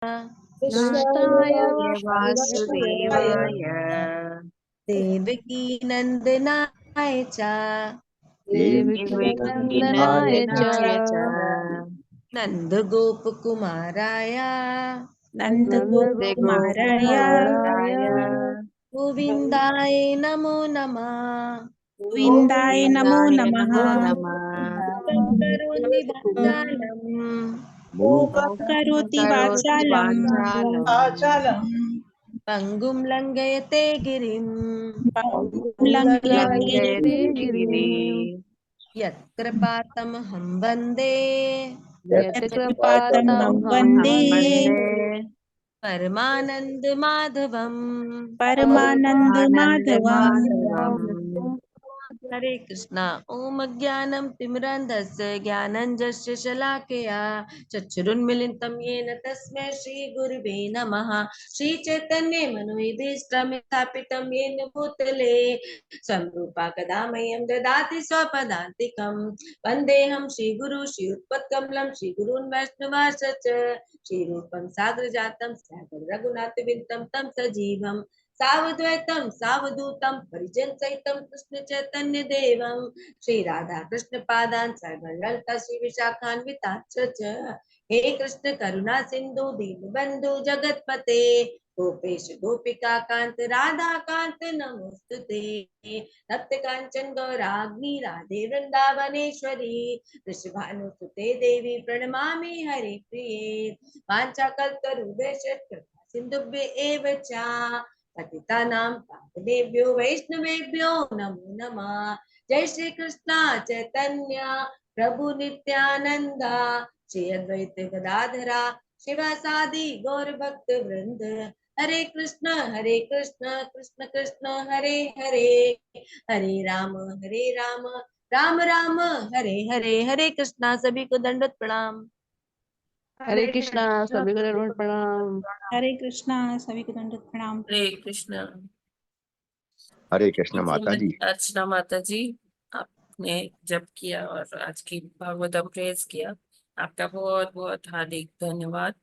कृष्णाय वासुदेवाय देवकी नंदनाय च देवकी नंदनाय च नंद गोप कुमाराय नंद गोकुमाराय गोविंदाय नमो नमः गोविंदाय नमो नमः। करोति वाचालम् करोति वाचालम् पंगुं लंघयते गिरिं लंघयते यत्कृपातमहं वन्दे यत्कृपातमहं वन्दे परमानंद माधवम् परमानंद माधवम्। हरे कृष्णा ओम ज्ञानं तिमिरन्धस्य ज्ञानञ्जस्य शलाकया चक्षुरुन्मिलितं येन तस्मै श्रीगुरुवे नमः। श्रीचैतन्ये मनोभीष्टं स्थापितं येन भूतले स्वरूपा कदा मह्यं ददाति स्वपदान्तिकं वन्देऽहं श्रीगुरु श्रीयुतपत्कमलं श्रीगुरून् वैष्णवांश्च श्रीरूपं साग्रजातं सागर रघुनाथविन्तं तं सजीवम् सावद्वैतं सावधूतं परिजन सहितं कृष्ण चैतन्य देवं श्री राधा कृष्ण पादान सागर ललिता श्री विशाखान्विताश्च हे कृष्ण करुणा सिंधु दीन बंधु जगतपते गोपेश गोपिका कांत राधा कांत नमोस्तुते तप्त कांचन गौराग्नि राधे वृंदावनेश्वरी वृषभानुसुते देवी प्रणमामि हरे प्रिये वाञ्छाकल्पतरुभ्यश्च कृपा सिन्धुभ्य एव च पतितानां पावनेभ्यो वैष्णवेभ्यो नमो नमः। जय श्री कृष्णा चैतन्य प्रभु नित्यानंद श्री अद्वैत गदाधरा शिवासादि गौर भक्त वृंद हरे कृष्ण कृष्ण कृष्ण हरे हरे हरे राम राम राम हरे हरे। हरे कृष्णा सभी को दंडवत प्रणाम। हरे कृष्णा सभी को दंडवत प्रणाम। हरे कृष्णा सभी को दंडवत प्रणाम। हरे कृष्णा। हरे कृष्ण माता जी। अर्चना माता जी, आपने जप किया और आज की भागवतम प्रेज किया, आपका बहुत बहुत हार्दिक धन्यवाद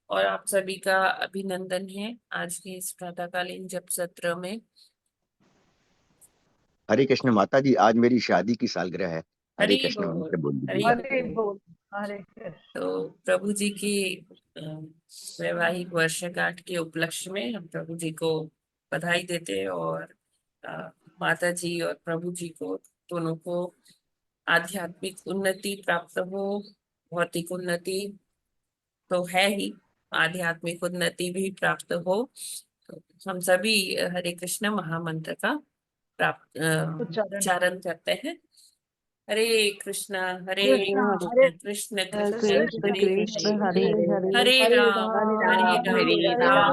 और आप सभी का अभिनंदन है आज के इस प्रातःकालीन जप सत्र में। हरे कृष्ण माता जी, आज मेरी शादी की सालगिरह है। हरे कृष्ण मंत्र बोल हरे बोल। तो प्रभु जी की वैवाहिक वर्षगांठ के उपलक्ष्य में हम प्रभु जी को बधाई देते हैं और माता जी और प्रभु जी को दोनों को आध्यात्मिक उन्नति प्राप्त हो। भौतिक उन्नति तो है ही, आध्यात्मिक उन्नति भी प्राप्त हो। तो हम सभी हरे कृष्ण महामंत्र का प्राप्त उच्चारण करते हैं। हरे कृष्णा हरे कृष्ण कृष्ण कृष्ण हरे हरे हरे राम राम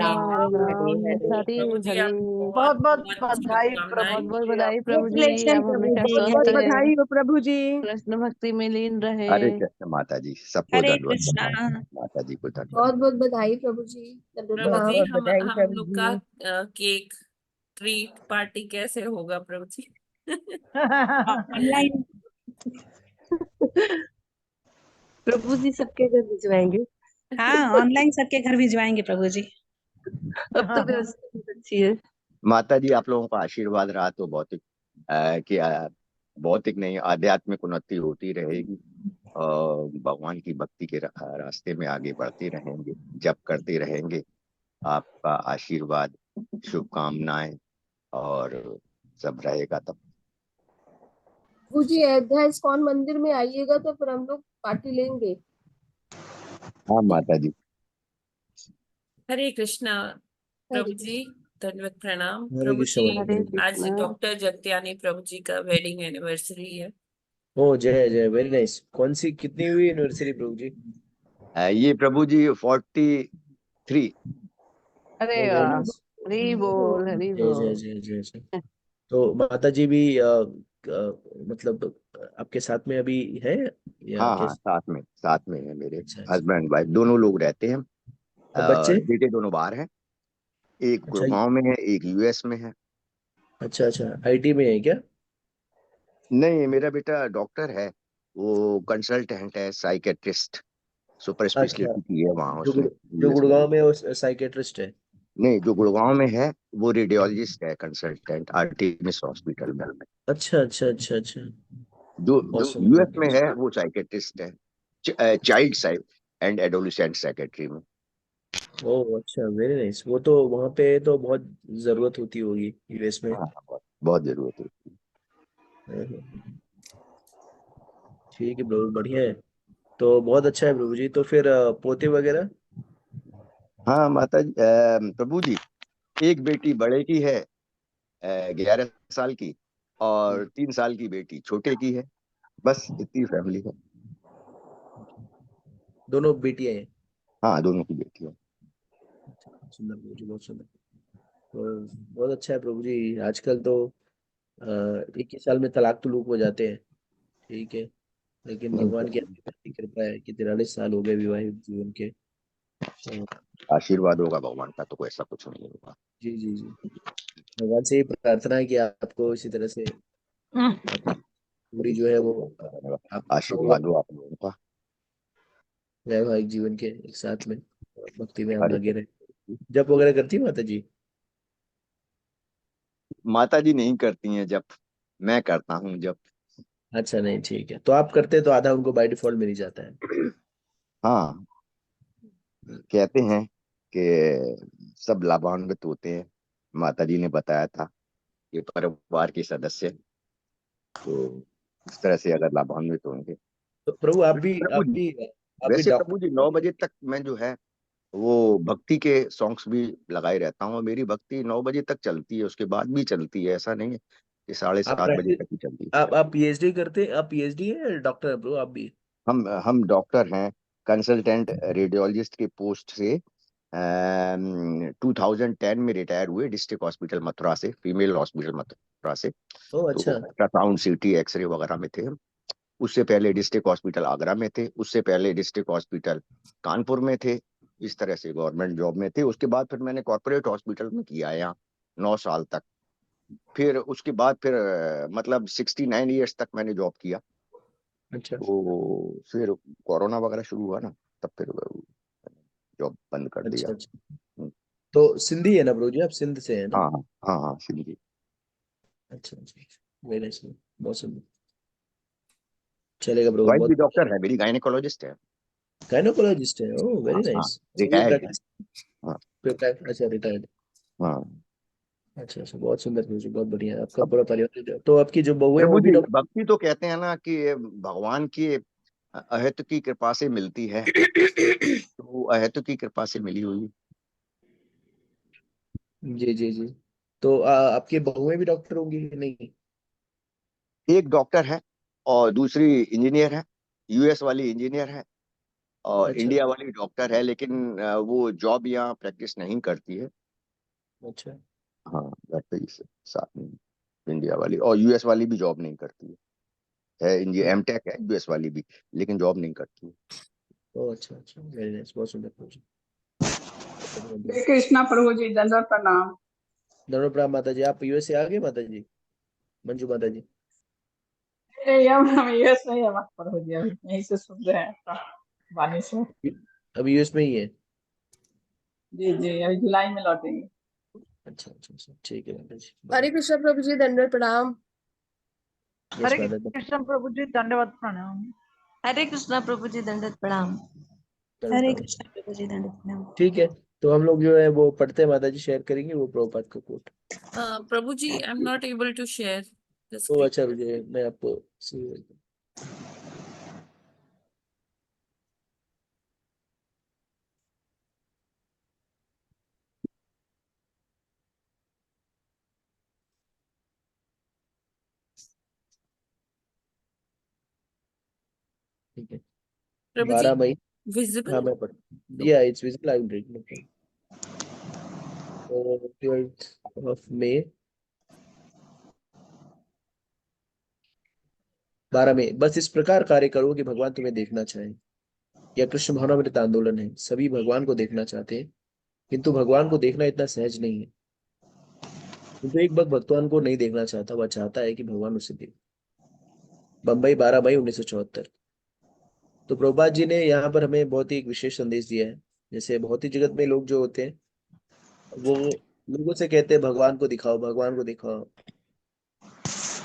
राम राम हरे प्रभु जी हरे। आपको बहुत बहुत बहुत बहुत शुभकामनाएं। बहुत बधाई प्रभु जी, आप हमेशा स्वस्थ रहे, प्रभु जी कृष्ण भक्ति में लीन रहे। हरे कृष्ण माता जी, सबको हरे दंडवत कृष्णा। प्रणाम। माता जी को बहुत दंडवत। बहुत बधाई प्रभु जी। प्रभु जी हम प्रभु लोग जी। का केक ट्रीट पार्टी कैसे होगा प्रभु जी? ऑनलाइन प्रभु जी सबके घर भिजवाएंगे। हाँ, ऑनलाइन सबके घर भिजवाएंगे प्रभु जी। अब तो व्यवस्था बहुत अच्छी है। माता जी, आप लोगों का आशीर्वाद रहा तो भौतिक नहीं आध्यात्मिक उन्नति होती रहेगी और भगवान की भक्ति के रास्ते में आगे बढ़ते रहेंगे, जप करते रहेंगे। आपका आशीर्वाद, शुभकामनाएं और सब रहेगा तब। प्रभु जी अयोध्या इस्कॉन मंदिर में आइएगा तो फिर हम लोग पार्टी लेंगे। हाँ माता जी। हरे कृष्णा प्रभु जी, दंडवत प्रणाम हरे प्रभु कृष्ण जी। हरे आज कृष्ण। डॉक्टर जगत्यानी प्रभु जी का वेडिंग एनिवर्सरी है। ओ जय जय, वेरी नाइस। कौन सी कितनी हुई एनिवर्सरी प्रभु जी? ये प्रभु जी 43। अरे ओ वेरी वाह, नाइस। हरी बोल हरी जय जय बोल। जय जय जय। तो माता जी भी मतलब आपके साथ में अभी है या हाँ हाँ, कैसे? साथ में है मेरे अच्छा अच्छा। हस्बैंड वाइफ दोनों लोग रहते हैं। और बच्चे? बेटे दोनों बाहर हैं, एक अच्छा गुड़गांव में है, एक यूएस में है। अच्छा अच्छा, आईटी में है क्या? नहीं, मेरा बेटा डॉक्टर है, वो कंसल्टेंट है, साइकेट्रिस्ट। सुपर अच्छा, स्पेशलिटी की है वहाँ जो उसमें जो यूएस में। गुड़गांव में वो साइकेट्रिस्ट है। नहीं, जो गुड़गांव में है वो रेडियोलॉजिस्ट है, कंसल्टेंट आर्टिमिस हॉस्पिटल में। अच्छा अच्छा अच्छा अच्छा। जो बहुत यूएस सुंदर। में है वो साइकेट्रिस्ट है, child side and adolescent psychiatry में। ओह अच्छा, वेरी नाइस। वो तो वहाँ पे तो बहुत जरूरत होती होगी यूएस में। हाँ, बहुत बहुत जरूरत है। हम्म। ठीक है प्रभु, बढ़िया है। तो बहुत अच्छा है प्रभु जी। तो फिर पोते वगैरह? हाँ माता जी, प्रभु जी, एक बेटी बड़े की है, 11 साल की, और 3 साल की बेटी छोटे की है। बस इतनी फैमिली है। दोनों बेटियां हैं? हाँ, दोनों की बेटी है। सुंदर प्रभु जी, बहुत सुंदर। तो बहुत अच्छा है प्रभु जी। आजकल तो अ, एक ही साल में तलाक तुलूक हो जाते हैं। ठीक है, लेकिन नहीं, भगवान की ऐसी कृपा है कि 43 साल हो गए विवाहित जीवन के। तो आशीर्वाद होगा भगवान का तो कोई ऐसा कुछ नहीं होगा। जी जी जी, भगवान से ये प्रार्थना है कि आपको इसी तरह से अपनी पूरी जो है वो आप सभी आशीर्वाद हो आप लोगों का। वैवाहिक जीवन के एक साथ में भक्ति में आप हरे लगे रहे। जप वगैरह करती है माता जी? माता जी नहीं करती हैं जब, मैं करता हूँ जब। अच्छा, नहीं ठीक है। तो आप करते हैं तो आधा उनको बाय डिफॉल्ट मिल ही जाता है। हाँ, कहते हैं कि सब लाभान्वित होते हैं। माता जी ने बताया था कि परिवार के सदस्य तो इस तरह से अगर लाभान्वित होंगे। तो प्रभु आप भी प्रभु आप जी, भी आप भी वैसे प्रभु जी, डॉक्टर? 9 बजे तक मैं जो है वो भक्ति के सॉन्ग्स भी लगाए रहता हूँ, और मेरी भक्ति 9 बजे तक चलती है, उसके बाद भी चलती है। ऐसा नहीं है कि साढ़े आप सात बजे प्रैक्टिस तक ही चलती है। आप पीएचडी करते हैं? आप पीएचडी है डॉक्टर है प्रभु आप भी? हम डॉक्टर हैं, कंसल्टेंट रेडियोलॉजिस्ट के पोस्ट से 2010 में रिटायर हुए डिस्ट्रिक्ट हॉस्पिटल मथुरा से, फीमेल हॉस्पिटल मथुरा से। ओह तो अच्छा। अल्ट्रासाउंड, सीटी, एक्सरे वगैरह में थे हम। उससे पहले डिस्ट्रिक्ट हॉस्पिटल आगरा में थे, उससे पहले डिस्ट्रिक्ट हॉस्पिटल कानपुर में थे। इस तरह से गवर्नमेंट जॉब में थे। उसके बाद फिर मैंने कॉर्पोरेट हॉस्पिटल में किया है यहाँ 9 साल तक। फिर उसके बाद फिर मतलब 69 ईयर्स तक मैंने जॉब किया। अच्छा तो फिर कोरोना वगैरह शुरू हुआ ना, तब फिर जॉब बंद कर दिया। अच्छा अच्छा। तो सिंधी है ना प्रभु जी? आप सिंध से है ना? हाँ हाँ हाँ हाँ, सिंधी। अच्छा अच्छा, वेरी नाइस, बहुत सुंदर। चलेगा प्रभु, वाइफ भी बहुत। डॉक्टर है मेरी, गायनेकोलॉजिस्ट है। गायनोकोलॉजिस्ट है? ओह हाँ वेरी हाँ, नाइस। सही है रिटायर्ड है। प्रैक्टिस? हाँ अच्छा, रिटायर्ड। हाँ। अच्छा अच्छा, बहुत सुंदर प्रभु जी, बहुत बढ़िया। आपका पूरा परिवार तो आपकी जो बहू है प्रभु वो भी जी, डॉक्टर? भक्ति तो कहते हैं ना कि भगवान की अहेतु की कृपा से मिलती है, तो वो अहेतु की कृपा से मिली हुई। जी जी जी। तो आपकी बहुएं भी डॉक्टर होंगी नहीं? एक डॉक्टर है और दूसरी इंजीनियर है। यूएस वाली इंजीनियर है और अच्छा इंडिया वाली डॉक्टर है, लेकिन वो जॉब यहाँ प्रैक्टिस नहीं करती है। अच्छा हाँ, घर पे ही साथ में। इंडिया वाली और यूएस वाली भी जॉब नहीं करती है इंडिया एमटेक है यूएस वाली भी, लेकिन जॉब नहीं करती है। ओह अच्छा अच्छा, वेरी नाइस, बहुत सुंदर प्रभु जी। हरे कृष्णा प्रभु जी, दंडवत प्रणाम। धन्यवाद प्रणाम माता जी। आप यूएस से आ गए माता जी? मंजू माता जी? हम यूएस में ही है प्रभु जी, अभी यहीं से सुन रहे हैं वाणी से। अभी यूएस में ही है? जी जी, अभी जुलाई में लौटेंगे। अच्छा अच्छा अच्छा, ठीक है माता जी। हरे कृष्ण प्रभु जी, दंडवत प्रणाम। यस हरे माता जी। कृष्ण प्रभु जी, दंडवत प्रणाम। हरे कृष्णा प्रभु जी, दंडवत प्रणाम। हरे प्रणाम। कृष्ण प्रभु जी, दंडवत प्रणाम। ठीक है, तो हम लोग जो है वो पढ़ते हैं, माता जी शेयर करेंगे वो प्रभुपाद का quote. Prabhu ji, I am not able to share the तो स्क्रीन। अच्छा रुकिए, मैं आपको ठीक है। प्रभु जी, 12 मई। हाँ विजिबल? मैं पढ़, या it's visible, I will read, no problem. 12 May, 12 May. बस इस प्रकार कार्य करो कि भगवान तुम्हें देखना चाहे। यह कृष्ण भावनामृत आंदोलन है। सभी भगवान को देखना चाहते हैं, किंतु भगवान को देखना इतना सहज नहीं है। किंतु एक भक्त भगवान को नहीं देखना चाहता, वह चाहता है कि भगवान उसे देखे। बम्बई, 12 मई 1974। तो प्रभुपाद जी ने यहाँ पर हमें बहुत ही एक विशेष संदेश दिया है। जैसे भौतिक जगत में लोग जो होते हैं वो लोगों से कहते हैं भगवान को दिखाओ, भगवान को दिखाओ,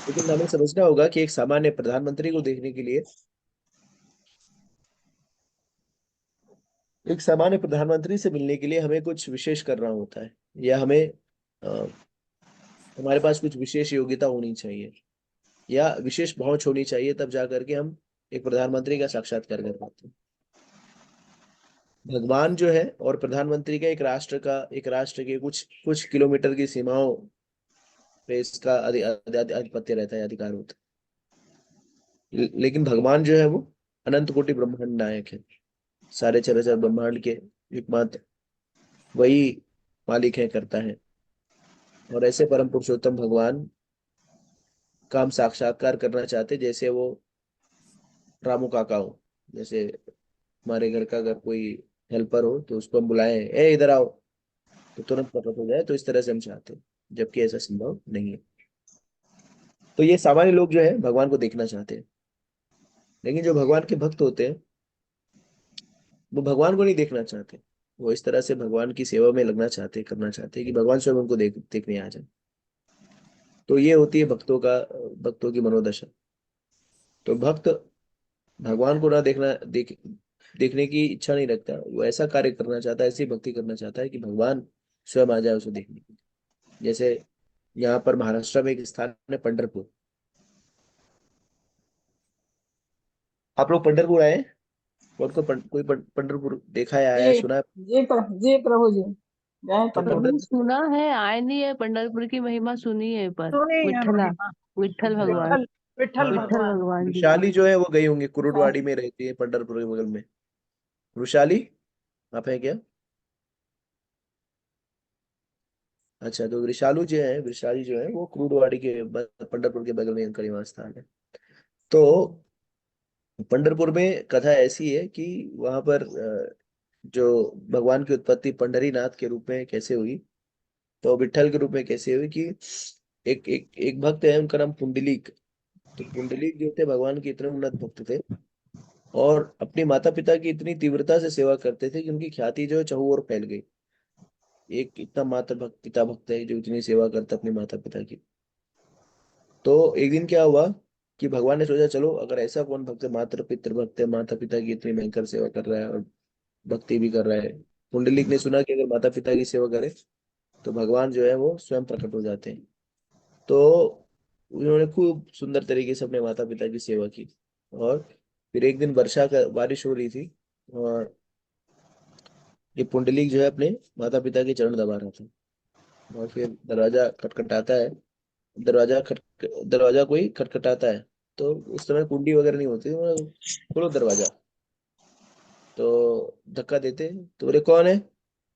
लेकिन हमें समझना होगा कि एक सामान्य प्रधानमंत्री को देखने के लिए, एक सामान्य प्रधानमंत्री से मिलने के लिए हमें कुछ विशेष करना होता है, या हमें हमारे पास कुछ विशेष योग्यता होनी चाहिए या विशेष पहुंच होनी चाहिए, तब जा करके हम एक प्रधानमंत्री का साक्षात्कार कर पाते हैं। भगवान जो है और प्रधानमंत्री का एक राष्ट्र के कुछ कुछ किलोमीटर की सीमाओं पे इसका आधिपत्य रहता है, अधिकार होता है। लेकिन भगवान जो है वो अनंत कोटि ब्रह्मांड नायक है, सारे चराचर ब्रह्मांड के एकमात्र वही मालिक है, करता है। और ऐसे परम पुरुषोत्तम भगवान का हम साक्षात्कार करना चाहते, जैसे वो रामू काका हो। जैसे हमारे घर का अगर कोई हेल्पर हो तो उसको हम बुलाएं, ए इधर आओ, तो तुरंत प्रकट हो जाए, तो इस तरह से हम चाहते हैं, जबकि ऐसा संभव नहीं है। तो ये सामान्य लोग जो है भगवान को देखना चाहते हैं, लेकिन जो भगवान के भक्त होते हैं वो भगवान को नहीं देखना चाहते। वो इस तरह से भगवान की सेवा में लगना चाहते, करना चाहते कि भगवान स्वयं उनको देखने आ जाए। तो ये होती है भक्तों की मनोदशा। तो भक्त भगवान को ना देखने की इच्छा नहीं रखता, वो ऐसा कार्य करना चाहता है, ऐसी भक्ति करना चाहता है कि भगवान स्वयं आ जाए उसे देखने के लिए। जैसे यहाँ पर महाराष्ट्र में एक स्थान है पंढरपुर। आप लोग पंढरपुर आए? कोई पंढरपुर देखा है, आया है, जी सुना है? जी प्रभु जी, जय तो पंडित। प्रभु सुना है, आए नहीं है, पंढरपुर की महिमा सुनी है, पर सुने हैं विठला, महिमा। विठल भगवान, विठल विठल हाँ, विठल भगवान। भगवान जी की। वृषाली जो है वो गई होंगी, हाँ, कुरुडवाड़ी में रहती है, पंढरपुर के बगल में। वृषाली आप है क्या? अच्छा, तो वृषाली जो है वो कुरुडवाड़ी के पंढरपुर के बगल में इनका निवास स्थान है। तो पंढरपुर में कथा ऐसी है कि वहां पर जो भगवान की उत्पत्ति पंढरीनाथ के रूप में कैसे हुई, तो विठल के रूप में कैसे हुई कि एक भक्त है, उनका नाम पुंडलीक। तो पुंडलीक जो थे भगवान के इतने उन्नत भक्त थे और अपने माता पिता की इतनी तीव्रता से सेवा करते थे कि उनकी ख्याति जो है चहु ओर फैल गई। एक इतना माता भक्त, पिता भक्त है जो इतनी सेवा करता अपने माता पिता की। तो एक दिन क्या हुआ कि भगवान ने सोचा, चलो अगर ऐसा कौन भक्त है, माता पितृ भक्त है, माता पिता की इतनी भयंकर सेवा कर रहा है और भक्ति भी कर रहा है। पुंडलिक ने सुना कि अगर माता पिता की सेवा करे तो भगवान जो है वो स्वयं प्रकट हो जाते हैं। तो उन्होंने खूब सुंदर तरीके से अपने माता पिता की सेवा की। और फिर एक दिन बारिश हो रही थी और ये पुंडलिक जो है अपने माता पिता के चरण दबा रहा था। और फिर दरवाजा खटखटाता है, दरवाजा कोई खटखटाता है। तो उस समय कुंडी वगैरह नहीं होती, तो खोलो दरवाजा। तो धक्का देते, तो बोले कौन है?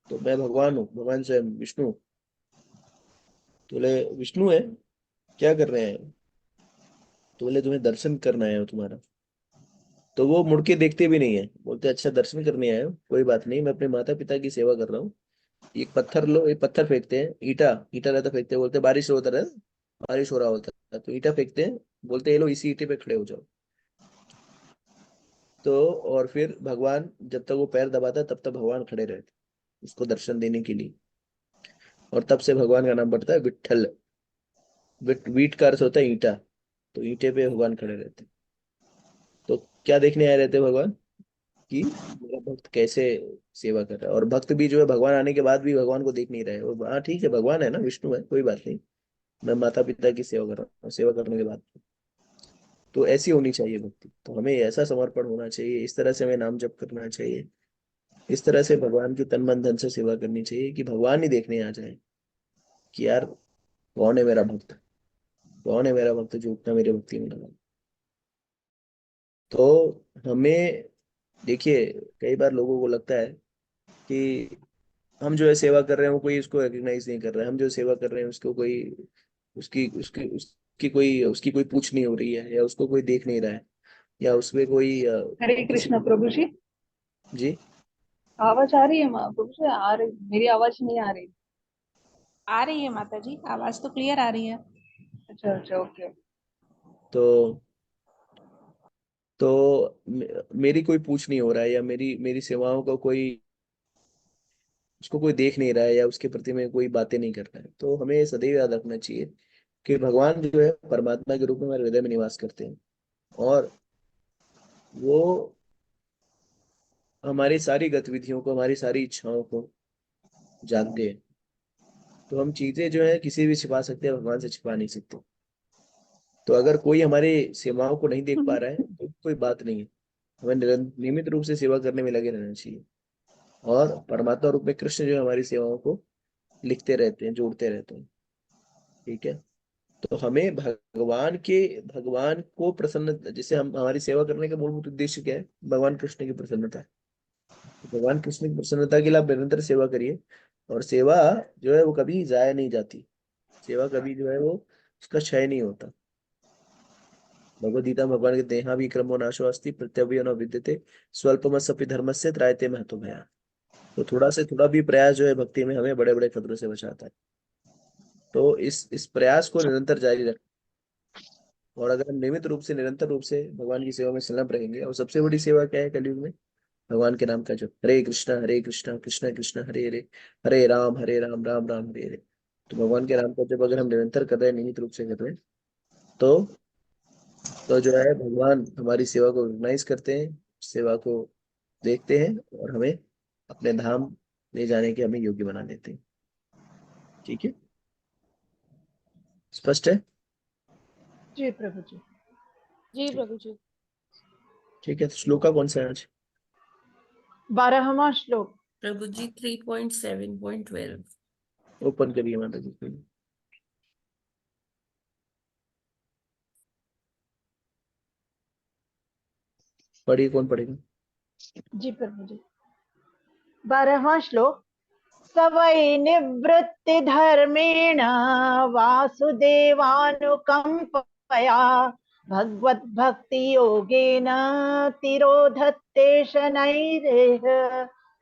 तो मैं भगवान हूँ, भगवान स्वयं विष्णु। तो बोले विष्णु है, क्या कर रहे हैं? तो बोले तुम्हें दर्शन करना है तुम्हारा। तो वो मुड़ के देखते भी नहीं है, बोलते अच्छा दर्शन करने आए हो, कोई बात नहीं, मैं अपने माता पिता की सेवा कर रहा हूँ। एक पत्थर लो, एक पत्थर फेंकते हैं, ईटा ईटा रहता, फेंकते हैं, बोलते बारिश होता रहता, बारिश हो रहा होता है तो ईटा फेंकते हैं, बोलते ये लो इसी ईटे पे खड़े हो जाओ। तो और फिर भगवान जब तक वो पैर दबाता तब तक भगवान खड़े रहते उसको दर्शन देने के लिए। और तब से भगवान का नाम पड़ता है विठल। वीट का अर्थ होता है ईटा, तो ईटे पे भगवान खड़े रहते। तो क्या देखने आए रहते भगवान कि मेरा भक्त कैसे सेवा कर रहा है। और भक्त भी जो है भगवान आने के बाद भी भगवान को देख नहीं रहे, वो हाँ ठीक है भगवान है ना, विष्णु है, कोई बात नहीं, मैं माता पिता की सेवा कर रहा हूँ, सेवा करने के बाद। तो ऐसी होनी चाहिए भक्ति। तो हमें ऐसा समर्पण होना चाहिए, इस तरह से हमें नाम जप करना चाहिए, इस तरह से भगवान की तन मन धन से सेवा करनी चाहिए कि भगवान ही देखने आ जाए कि यार कौन है मेरा भक्त, कौन है मेरा भक्त जो उतना मेरी भक्ति में लगा। तो हमें देखिए, कई बार लोगों को लगता है कि हम जो है सेवा कर रहे हैं वो कोई उसको रिकग्नाइज नहीं कर रहा है, हम जो सेवा कर रहे हैं उसको कोई उसकी उसकी उसकी कोई पूछ नहीं हो रही है, या उसको कोई देख नहीं रहा है, या उसमें कोई हरे किसी कृष्ण प्रभु जी, जी। आवाज आ रही है माँ प्रभु जी? आ रही, मेरी आवाज नहीं आ रही? आ रही है माता जी, आवाज तो क्लियर आ रही है। अच्छा अच्छा, ओके। तो तो मेरी कोई पूछ नहीं हो रहा है, या मेरी मेरी सेवाओं का कोई, उसको कोई देख नहीं रहा है, या उसके प्रति में कोई बातें नहीं कर रहा है, तो हमें सदैव याद रखना चाहिए कि भगवान जो है परमात्मा के रूप में हमारे हृदय में निवास करते हैं, और वो हमारी सारी गतिविधियों को, हमारी सारी इच्छाओं को जानते हैं। तो हम चीजें जो है किसी भी छिपा सकते हैं, भगवान से छिपा नहीं सकते। तो अगर कोई हमारी सेवाओं को नहीं देख पा रहा है तो कोई बात नहीं है, हमें नियमित रूप से सेवा करने में लगे रहना चाहिए, और परमात्मा रूप में कृष्ण जो है हमारी सेवाओं को लिखते रहते हैं, जोड़ते रहते हैं। ठीक है, तो हमें भगवान को प्रसन्न, जैसे हम हमारी सेवा करने का मूलभूत उद्देश्य क्या है, भगवान कृष्ण की प्रसन्नता है। भगवान कृष्ण की प्रसन्नता के लिए आप निरंतर सेवा करिए, और सेवा जो है वो कभी जाया नहीं जाती, सेवा कभी जो है वो उसका क्षय नहीं होता। भगवद गीता में भगवान कहते हैं, हाँ विक्रमो नाशो अस्ति प्रत्यव्यो न विद्यते स्वल्पमस्यापि धर्मस्य त्रायते महतो भया। तो थोड़ा से थोड़ा भी प्रयास जो है भक्ति में हमें बड़े बड़े खतरों से बचाता है। तो इस प्रयास को निरंतर जारी रखें, और अगर हम नियमित रूप से, निरंतर रूप से भगवान की सेवा में संलग्न रहेंगे, और सबसे बड़ी सेवा क्या है कलयुग में, भगवान के नाम का जप, हरे कृष्णा कृष्ण कृष्ण हरे हरे, हरे राम राम राम हरे हरे। तो भगवान के नाम का जप अगर हम निरंतर कर रहे हैं, नियमित रूप से कर रहे हैं, तो जो है भगवान हमारी सेवा को रिकॉग्नाइज करते हैं, सेवा को देखते हैं, और हमें अपने धाम ले जाने के हमें योग्य बना देते हैं। ठीक है, स्पष्ट है? जी प्रभु जी। जी प्रभु जी। ठीक है, तो श्लोका कौन सा है आज? 12वां श्लोक। प्रभु जी 3.7.12। ओपन करिए माता जी। पढ़िए, कौन पढ़ेगा? जी प्रभु जी। 12वां श्लोक। स वै निवृत्ति धर्मेण वासुदेवानुकंपया भगवत भक्ति योगेन तिरोधत्ते शनैरेह।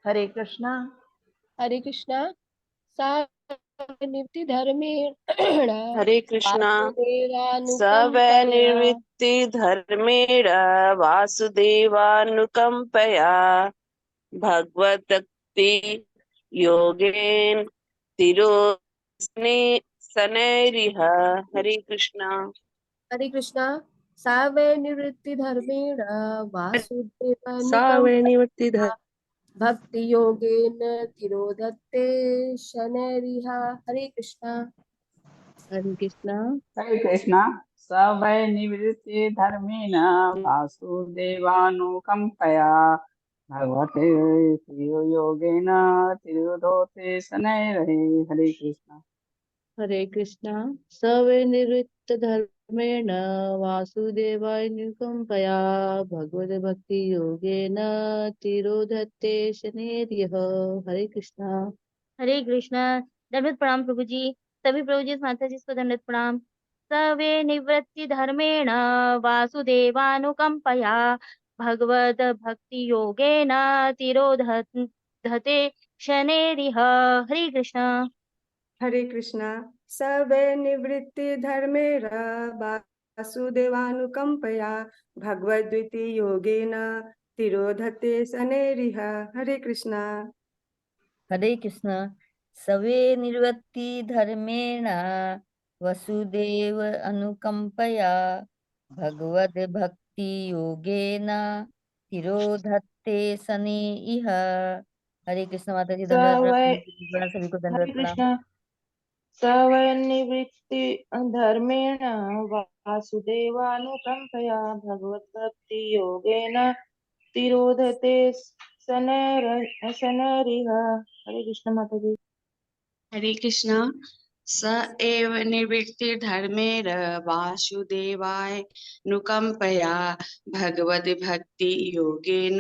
हरे कृष्णा। हरे कृष्णा। सा निवृत्ति धर्मेण हरे कृष्णा। वासुदेवानुकंपया सवैर्निवृत्ति धर्मेण वासुदेवानुकंपया भगवद्भक्ति योगेन तिरोस्ने सनैरिह। हरे कृष्णा। हरे कृष्णा। सा वै निवृत्ति धर्मेण सा वै निवृत्ति वासुदेवानुकंपया भक्ति योगेन तिरोधत्ते शनैरिह। हरे कृष्णा। हरे कृष्णा। हरे कृष्णा। सवै निवृत्ति धर्मेण वासुदेवानुकंपया भगवते योगेन तिरोधते शनैः। हरे कृष्णा। हरे कृष्णा। सवै निवृत्त धर्मेण वासुदेवानुकंपया भगवद भक्ति योगेन तिरोधते शनैर्यः। हरे कृष्णा। हरे कृष्णा। दंडवत प्रणाम प्रभु जी। सभी प्रभु जी माता जी को दंडवत प्रणाम। सवे निवृत्ति धर्मेण वासुदेवानुकंपया भगवद भक्ति योगेन तिरोधते शनैरिह। हरे कृष्णा। हरे कृष्णा। सवै निवृत्ति धर्मेण वासुदेवानुकंपया भगवद्गीति योगेन तिरोधते शनैरिह। हरे कृष्णा। हरे कृष्ण। सवे निवृत्ति धर्मेण वसुदेव अनुकंपया भगवद भक्ति योगेन तिरोधत्ते शनैरिह। हरे कृष्ण माता जी दंडवत प्रणाम, सभी को हरे दंडवत प्रणाम। कृष्णा। सवैर्निवृत्ति धर्मेण वासुदेवानुकंपया भगवद्भक्ति योगेन तिरोधते शनैरिह। हरे कृष्ण माता जी। हरे कृष्णा। स एव निवृत्ति धर्मेण वासुदेवाय नुकंपया भगवद भक्ति योगेन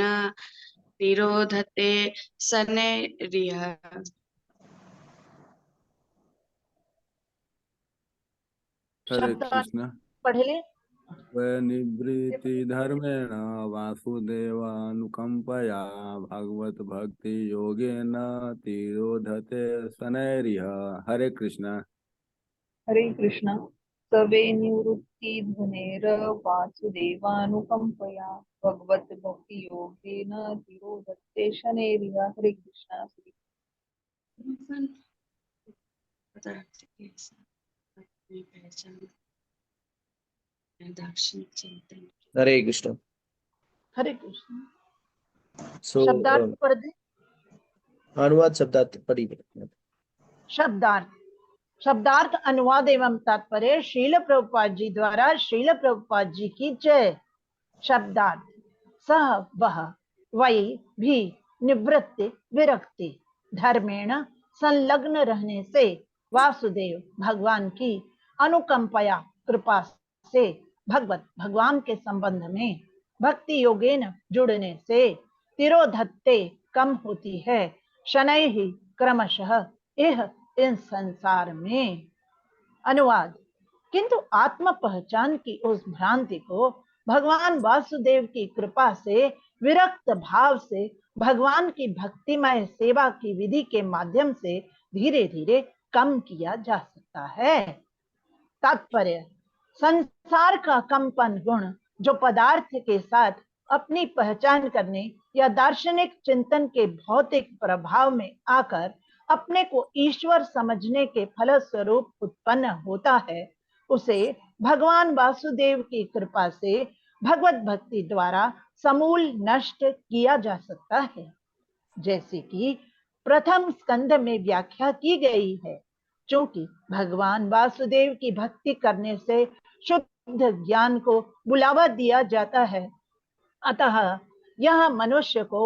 तिरोधते शनैरिह। हरे कृष्ण। पढ़े ले। निवृत्ति धर्मेण वासुदेवानुकंपया भगवत भक्ति योगेन तिरोधते शनैरिह। हरे कृष्ण। हरे कृष्णा। सवे निवृत्ति धनेर वासुदेवानुकंपया भगवत भक्ति योगेन तिरोधत्ते शनैर्यः। हरे कृष्णा। पदार्थ के साथ अपनी पहचान दार्शनिक चिंतन। हरे कृष्ण। हरे कृष्ण। सो शब्दार्थ पढ़ दे। अनुवाद शब्दार्थ पढ़ी। शब्दार्थ शब्दार्थ अनुवाद एवं तात्पर्य श्रील प्रभुपाद जी द्वारा श्रील प्रभुपाद जी की जय। शब्दार्थ सह वह वही भी निवृत्ति विरक्ति धर्मेण संलग्न रहने से वासुदेव भगवान की अनुकंपया कृपा से भगवत भगवान के संबंध में भक्ति योगेन जुड़ने से तिरोधत्ते कम होती है शनै ही क्रमशः यह इन संसार में। अनुवाद किंतु आत्म पहचान की उस भ्रांति को भगवान वासुदेव की कृपा से विरक्त भाव से भगवान की भक्तिमय सेवा की विधि के माध्यम से धीरे धीरे कम किया जा सकता है। तात्पर्य संसार का कंपन गुण जो पदार्थ के साथ अपनी पहचान करने या दार्शनिक चिंतन के भौतिक प्रभाव में आकर अपने को ईश्वर समझने के फलस्वरूप उत्पन्न होता है, उसे भगवान वासुदेव की कृपा से भगवत भक्ति द्वारा समूल नष्ट किया जा सकता है। जैसे कि प्रथम स्कंद में व्याख्या की गई है, क्योंकि भगवान वासुदेव की भक्ति करने से शुद्ध ज्ञान को बुलावा दिया जाता है, अतः यह मनुष्य को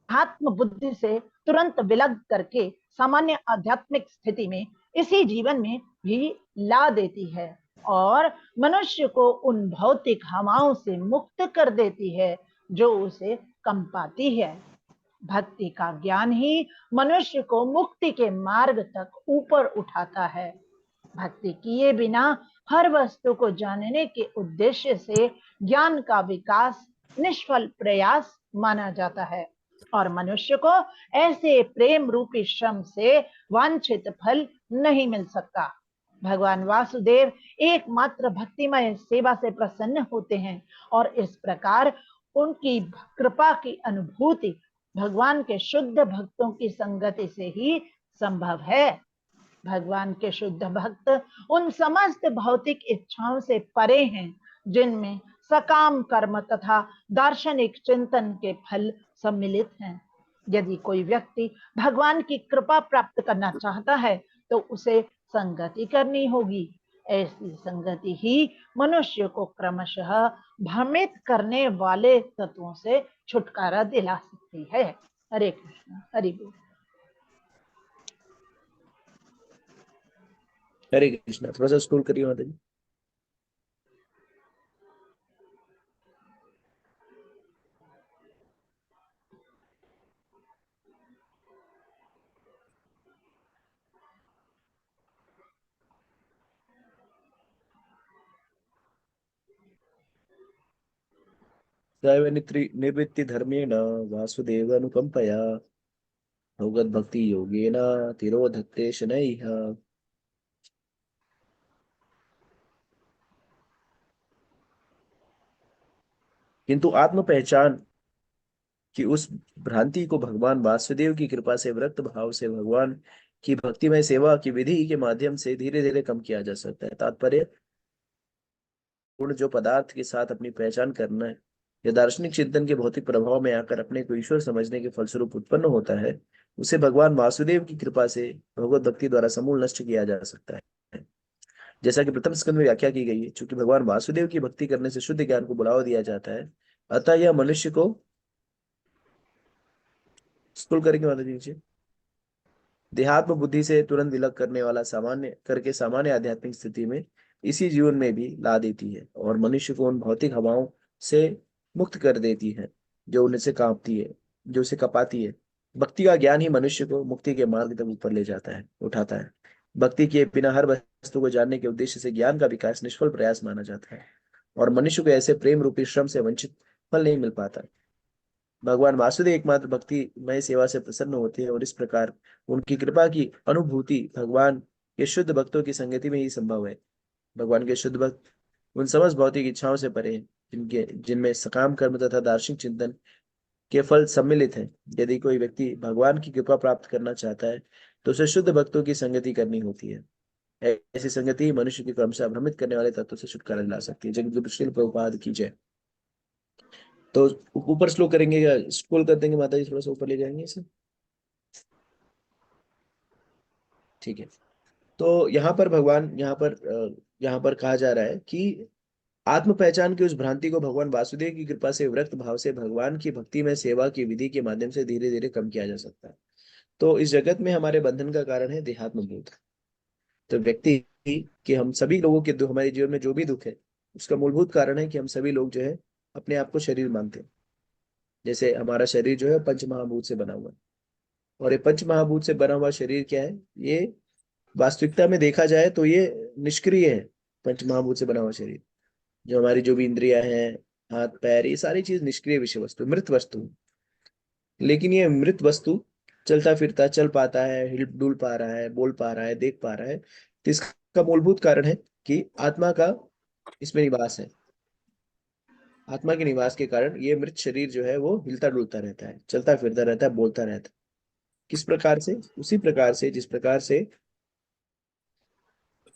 आत्म बुद्धि से तुरंत विलग करके सामान्य आध्यात्मिक स्थिति में इसी जीवन में भी ला देती है और मनुष्य को उन भौतिक हवाओं से मुक्त कर देती है जो उसे कंपाती है। भक्ति का ज्ञान ही मनुष्य को मुक्ति के मार्ग तक ऊपर उठाता है। भक्ति किए बिना हर वस्तु को जानने के उद्देश्य से ज्ञान का विकास निष्फल प्रयास माना जाता है और मनुष्य को ऐसे प्रेम रूपी श्रम से वांछित फल नहीं मिल सकता। भगवान वासुदेव एकमात्र भक्तिमय सेवा से प्रसन्न होते हैं और इस प्रकार उनकी कृपा की अनुभूति भगवान के शुद्ध भक्तों की संगति से ही संभव है। भगवान के शुद्ध भक्त उन समस्त भौतिक इच्छाओं से परे हैं जिनमें सकाम कर्म तथा दार्शनिक चिंतन के फल सम्मिलित हैं। यदि कोई व्यक्ति भगवान की कृपा प्राप्त करना चाहता है तो उसे संगति करनी होगी। ऐसी संगति ही मनुष्य को क्रमशः भ्रमित करने वाले तत्वों से छुटकारा दिला सकती है। हरे कृष्ण। हरि बोल। हरे कृष्ण। थोड़ा सा स्क्रॉल करिए माता जी। निवृत्ति धर्मेण वासुदेव अनुकंपया भगवत भक्ति योगेन तिरोधत्ते शनैः। किंतु आत्म पहचान की उस भ्रांति को भगवान वासुदेव की कृपा से विरक्त भाव से भगवान की भक्तिमय सेवा की विधि के माध्यम से धीरे धीरे कम किया जा सकता है। तात्पर्य गुण जो पदार्थ के साथ अपनी पहचान करना है या दार्शनिक चिंतन के भौतिक प्रभाव में आकर अपने को ईश्वर समझने के फलस्वरूप उत्पन्न होता है, उसे भगवान वासुदेव की कृपा से भगवत भक्ति द्वारा समूल नष्ट किया जा सकता है। जैसा कि प्रथम स्कंद में व्याख्या की गई है, चूंकि भगवान वासुदेव की भक्ति करने से शुद्ध ज्ञान को बुलावा दिया जाता है, अतः यह मनुष्य को स्कूल करेंगे माता जी नीचे देहात्म बुद्धि से तुरंत विलग करने वाला सामान्य आध्यात्मिक स्थिति में इसी जीवन में भी ला देती है और मनुष्य को उन भौतिक हवाओं से मुक्त कर देती है जो उनसे कांपती है, जो उसे कपाती है। भक्ति का ज्ञान ही मनुष्य को मुक्ति के मार्ग तक ऊपर ले जाता है, उठाता है। भक्ति के बिना हर वस्तु को जानने के उद्देश्य से ज्ञान का विकास निष्फल प्रयास माना जाता है और मनुष्य को ऐसे प्रेम रूपी श्रम से वंचित फल नहीं मिल पाता। भगवान वासुदेव एकमात्र भक्ति मय सेवा से प्रसन्न होते हैं और इस प्रकार उनकी कृपा की अनुभूति भगवान के शुद्ध भक्तों की संगति में ही संभव है। भगवान के शुद्ध भक्त उन समस्त भौतिक इच्छाओं से परे हैं, जिनमें सकाम कर्म तथा दार्शनिक चिंतन के फल सम्मिलित हैं। यदि कोई व्यक्ति भगवान की कृपा प्राप्त करना चाहता है तो उसे शुद्ध भक्तों की संगति करनी होती है। ऐसी संगति ही मनुष्य के क्रम से भ्रमित करने वाले तत्व से छुटकारा दिला सकती है। जगत श्रील प्रभुपाद की जय। तो ऊपर स्लो करेंगे या स्क्रॉल कर देंगे माता जी, थोड़ा सा ऊपर ले जाएंगे इसे, ठीक है। तो यहाँ पर भगवान यहाँ पर कहा जा रहा है कि आत्म पहचान की उस भ्रांति को भगवान वासुदेव की कृपा से विरक्त भाव से भगवान की भक्ति में सेवा की विधि के माध्यम से धीरे धीरे कम किया जा सकता है। तो इस जगत में हमारे बंधन का कारण है देहात्म बोध। तो व्यक्ति कि हम सभी लोगों के दुख, हमारे जीवन में जो भी दुख है उसका मूलभूत कारण है कि हम सभी लोग जो है अपने आप को शरीर मानते हैं। जैसे हमारा शरीर जो है पंच महाभूत से बना हुआ है, और ये पंच महाभूत से बना हुआ शरीर क्या है, ये वास्तविकता में देखा जाए तो ये निष्क्रिय है। पंच महाभूत से बना हुआ शरीर, जो हमारी जो भी इंद्रियां हैं, हाथ पैर, ये सारी चीज निष्क्रिय विषय वस्तु, मृत वस्तु। लेकिन ये मृत वस्तु चलता फिरता, चल पाता है, हिल डुल पा रहा है, बोल पा रहा है, देख पा रहा है। तो इसका मूलभूत कारण है कि आत्मा का इसमें निवास है। आत्मा के निवास के कारण ये मृत शरीर जो है वो हिलता डुलता रहता है, चलता फिरता रहता है, बोलता रहता है। किस प्रकार से? उसी प्रकार से जिस प्रकार से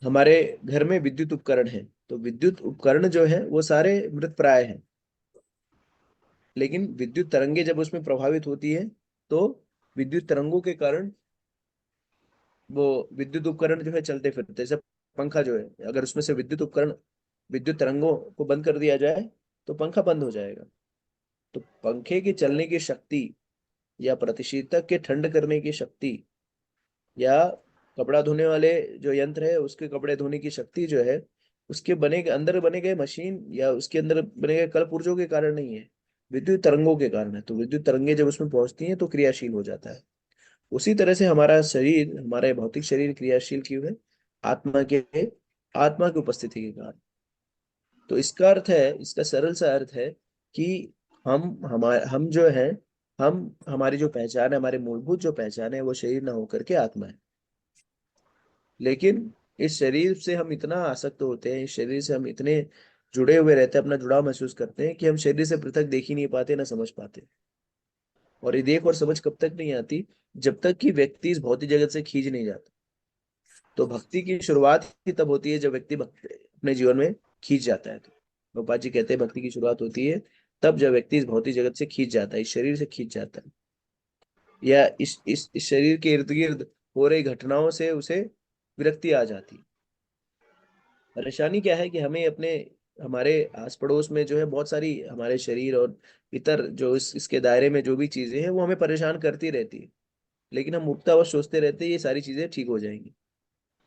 हमारे घर में विद्युत उपकरण है, तो विद्युत उपकरण जो है वो सारे मृत प्राय हैं। लेकिन विद्युत तरंगे जब उसमें प्रभावित होती है तो विद्युत तरंगों के कारण वो विद्युत उपकरण जो है चलते फिरते, जैसे पंखा जो है, अगर उसमें से विद्युत उपकरण, विद्युत तरंगों को बंद कर दिया जाए तो पंखा बंद हो जाएगा। तो पंखे की चलने की शक्ति या प्रतिशीतक के ठंड करने की शक्ति या कपड़ा धोने वाले जो यंत्र है उसके कपड़े धोने की शक्ति जो है, उसके अंदर बने गए मशीन या उसके अंदर बने गए कल पुर्जों के कारण नहीं है, विद्युत तरंगों के कारण है। तो विद्युत तरंगे जब उसमें पहुंचती हैं तो क्रियाशील हो जाता है। उसी तरह से हमारा शरीर, हमारे भौतिक शरीर क्रियाशील क्यों है? आत्मा की उपस्थिति के कारण। तो इसका अर्थ है, इसका सरल सा अर्थ है कि हम जो है, हमारी जो पहचान है, हमारी मूलभूत जो पहचान है वो शरीर ना होकर के आत्मा है। लेकिन इस शरीर से हम इतना आसक्त होते हैं, इस शरीर से हम इतने जुड़े हुए रहते हैं, अपना जुड़ाव महसूस करते हैं कि हम शरीर से पृथक देख ही नहीं पाते, ना समझ पाते। और ये देख और समझ कब तक नहीं आती? जब तक कि व्यक्ति इस भौतिक जगत से खींच नहीं जाता। तो भक्ति की शुरुआत ही तब होती है जब व्यक्ति अपने जीवन में खींच जाता है। तो गोपाल जी कहते हैं भक्ति की शुरुआत होती है तब जब व्यक्ति इस भौतिक जगत से खींच जाता है, इस शरीर से खींच जाता है, या इस शरीर के इर्द गिर्द हो रही घटनाओं से उसे विरक्ति आ जाती है। परेशानी क्या है कि हमारे आस पड़ोस में जो है बहुत सारी हमारे शरीर और इतर जो इसके दायरे में जो भी चीजें हैं वो हमें परेशान करती रहती है। लेकिन हम मुक्तावश सोचते रहते हैं ये सारी चीजें ठीक हो जाएंगी,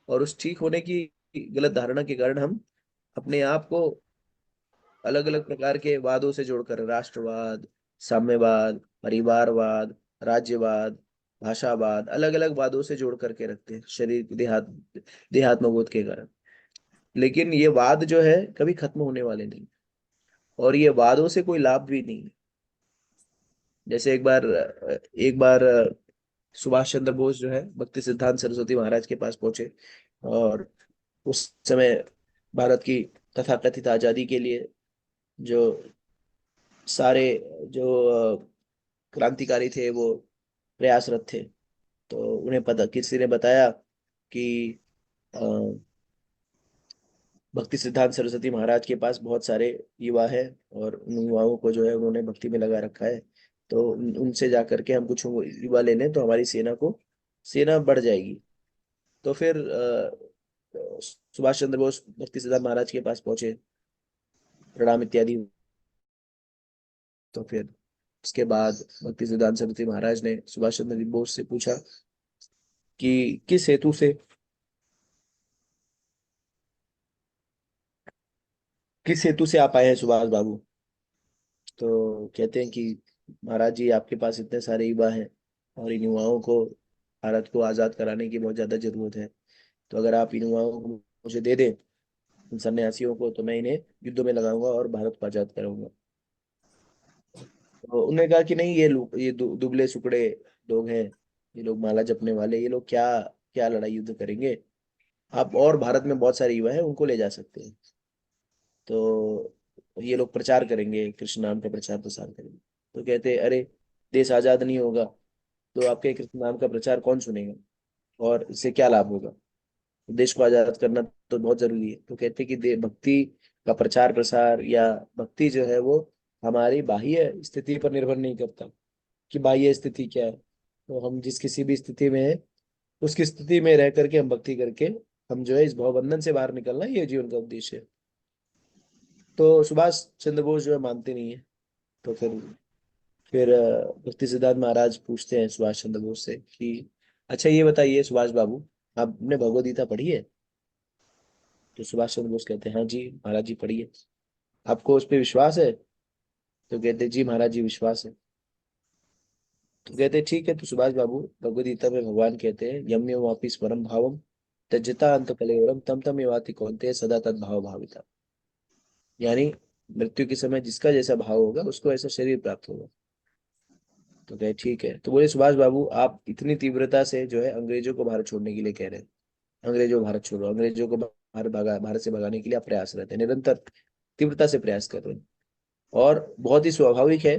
और उस ठीक होने की गलत धारणा के कारण हम अपने आप को अलग अलग प्रकार के वादों से जोड़कर, राष्ट्रवाद, साम्यवाद, परिवारवाद, राज्यवाद, भाषावाद, अलग अलग वादों से जोड़ करके रखते हैं शरीर देहात्मबोध के कारण। लेकिन ये वाद जो है कभी खत्म होने वाले नहीं, और ये वादों से कोई लाभ भी नहीं है। जैसे एक बार सुभाष चंद्र बोस जो है भक्ति सिद्धांत सरस्वती महाराज के पास पहुंचे, और उस समय भारत की तथाकथित आजादी के लिए जो सारे जो क्रांतिकारी थे वो प्रयासरत थे। तो उन्हें किसी ने बताया कि भक्ति सिद्धांत सरस्वती महाराज के पास बहुत सारे युवा है और उन युवाओं को जो है उन्होंने भक्ति में लगा रखा है, तो उनसे जाकर के हम कुछ युवा ले लें तो हमारी सेना बढ़ जाएगी। तो फिर सुभाष चंद्र बोस भक्ति सिद्धांत महाराज के पास पहुंचे, प्रणाम इत्यादि। तो फिर उसके बाद भक्ति सिद्धांत सरस्वती महाराज ने सुभाष चंद्र बोस से पूछा कि किस हेतु से आप आए हैं सुभाष बाबू? तो कहते हैं कि महाराज जी आपके पास इतने सारे युवा हैं और इन युवाओं को भारत को आज़ाद कराने की बहुत ज़्यादा जरूरत है, तो अगर आप इन युवाओं को मुझे दे दें, इन सन्यासियों को, तो मैं इन्हें युद्ध में लगाऊंगा और भारत को आज़ाद कराऊंगा। तो उन्होंने कहा कि नहीं, ये दुबले सुकड़े लोग हैं, ये लोग माला जपने वाले, ये लोग क्या क्या लड़ाई युद्ध करेंगे। आप और भारत में बहुत सारे युवा हैं, उनको ले जा सकते हैं, तो ये लोग प्रचार करेंगे, कृष्ण नाम का प्रचार प्रसार करेंगे। तो कहते अरे, देश आजाद नहीं होगा तो आपके कृष्ण नाम का प्रचार कौन सुनेगा, और इससे क्या लाभ होगा। देश को आजाद करना तो बहुत जरूरी है। तो कहते कि भक्ति का प्रचार प्रसार या भक्ति जो है वो हमारी बाह्य स्थिति पर निर्भर नहीं करता कि बाह्य स्थिति क्या है। तो हम जिस किसी भी स्थिति में है, उसकी स्थिति में रह करके हम भक्ति करके हम जो है इस भवबंधन से बाहर निकलना, ये जीवन का उद्देश्य है। तो सुभाष चंद्र बोस जो है मानते नहीं है। तो फिर भक्ति सिद्धार्थ महाराज पूछते हैं सुभाष चंद्र बोस से कि अच्छा ये बताइए सुभाष बाबू, आपने भगवद गीता पढ़ी है। तो सुभाष चंद्र बोस कहते हैं हाँ जी महाराज जी पढ़ी है। आपको उस पर विश्वास है। तो कहते जी महाराज जी विश्वास है। तो कहते ठीक है। तो सुभाष बाबू, भगवद गीता में भगवान कहते हैं यम यम वापी परम भावम त्यजता अंत कलेवरम तम तम एवाति कौन्तेय सदा तद भाव भाविता। यानी मृत्यु के समय जिसका जैसा भाव होगा उसको ऐसा शरीर प्राप्त होगा। तो कहे ठीक है। तो बोले सुभाष बाबू, आप इतनी तीव्रता से जो है अंग्रेजों को भारत छोड़ने के लिए कह रहे हैं, अंग्रेजों को भारत छोड़ो, अंग्रेजों को भारत से भगाने के लिए आप प्रयास रहते हैं, निरंतर तीव्रता से प्रयास कर रहे हैं। और बहुत ही स्वाभाविक है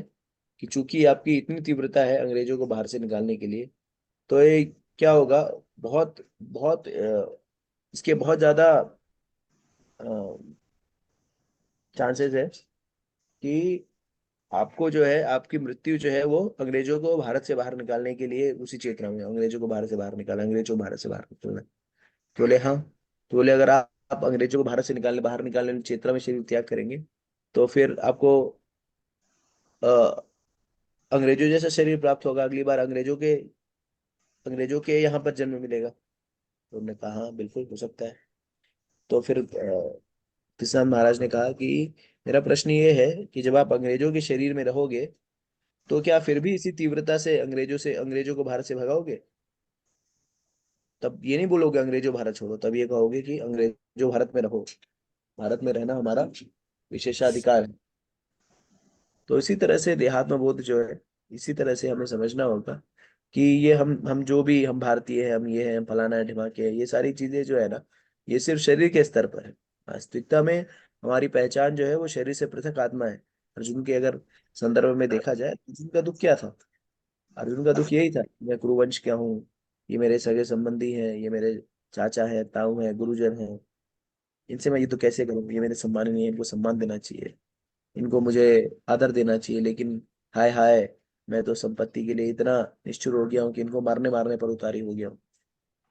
कि चूंकि आपकी इतनी तीव्रता है अंग्रेजों को बाहर से निकालने के लिए, तो ये क्या होगा, बहुत बहुत इसके बहुत ज्यादा चांसेस है कि आपको जो है आपकी मृत्यु जो है वो अंग्रेजों को भारत से बाहर निकालने के लिए उसी चेतना में, अंग्रेजों को भारत से बाहर निकालना, अंग्रेजों को भारत से बाहर निकालना। तो बोले हाँ। तो बोले अगर आप अंग्रेजों को भारत से बाहर निकालने की चेतना में शरीर त्याग करेंगे तो फिर आपको अंग्रेजों जैसा शरीर प्राप्त होगा, अगली बार अंग्रेजों के यहाँ पर जन्म मिलेगा। तो उन्होंने कहा हाँ बिल्कुल हो सकता है। तो फिर किसान महाराज ने कहा कि मेरा प्रश्न ये है कि जब आप अंग्रेजों के शरीर में रहोगे तो क्या फिर भी इसी तीव्रता से अंग्रेजों को भारत से भगाओगे। तब ये नहीं बोलोगे अंग्रेजों भारत छोड़ो, तब ये कहोगे कि अंग्रेजों भारत में रहो, भारत में रहना हमारा विशेषाधिकार है। तो इसी तरह से देहात्म बोध जो है, इसी तरह से हमें समझना होगा कि ये हम जो भी हम भारतीय है, हम ये हैं, हम फलाना है ढिमाके है, ये सारी चीजें जो है ना, ये सिर्फ शरीर के स्तर पर है। वास्तविकता में हमारी पहचान जो है वो शरीर से पृथक आत्मा है। अर्जुन के अगर संदर्भ में देखा जाए, अर्जुन का दुख क्या था। अर्जुन का दुख यही था, मैं कुरुवंश क्या हूँ, ये मेरे सगे संबंधी हैं, ये मेरे चाचा है, ताऊ है, गुरुजन है, इनसे मैं युद्ध कैसे करूँ, ये मेरे सम्माननीय है, इनको सम्मान देना चाहिए, इनको मुझे आदर देना चाहिए, लेकिन हाय हाय मैं तो संपत्ति के लिए इतना निष्ठुर हो गया हूँ कि इनको मारने मारने पर उतारी हो गया हूँ।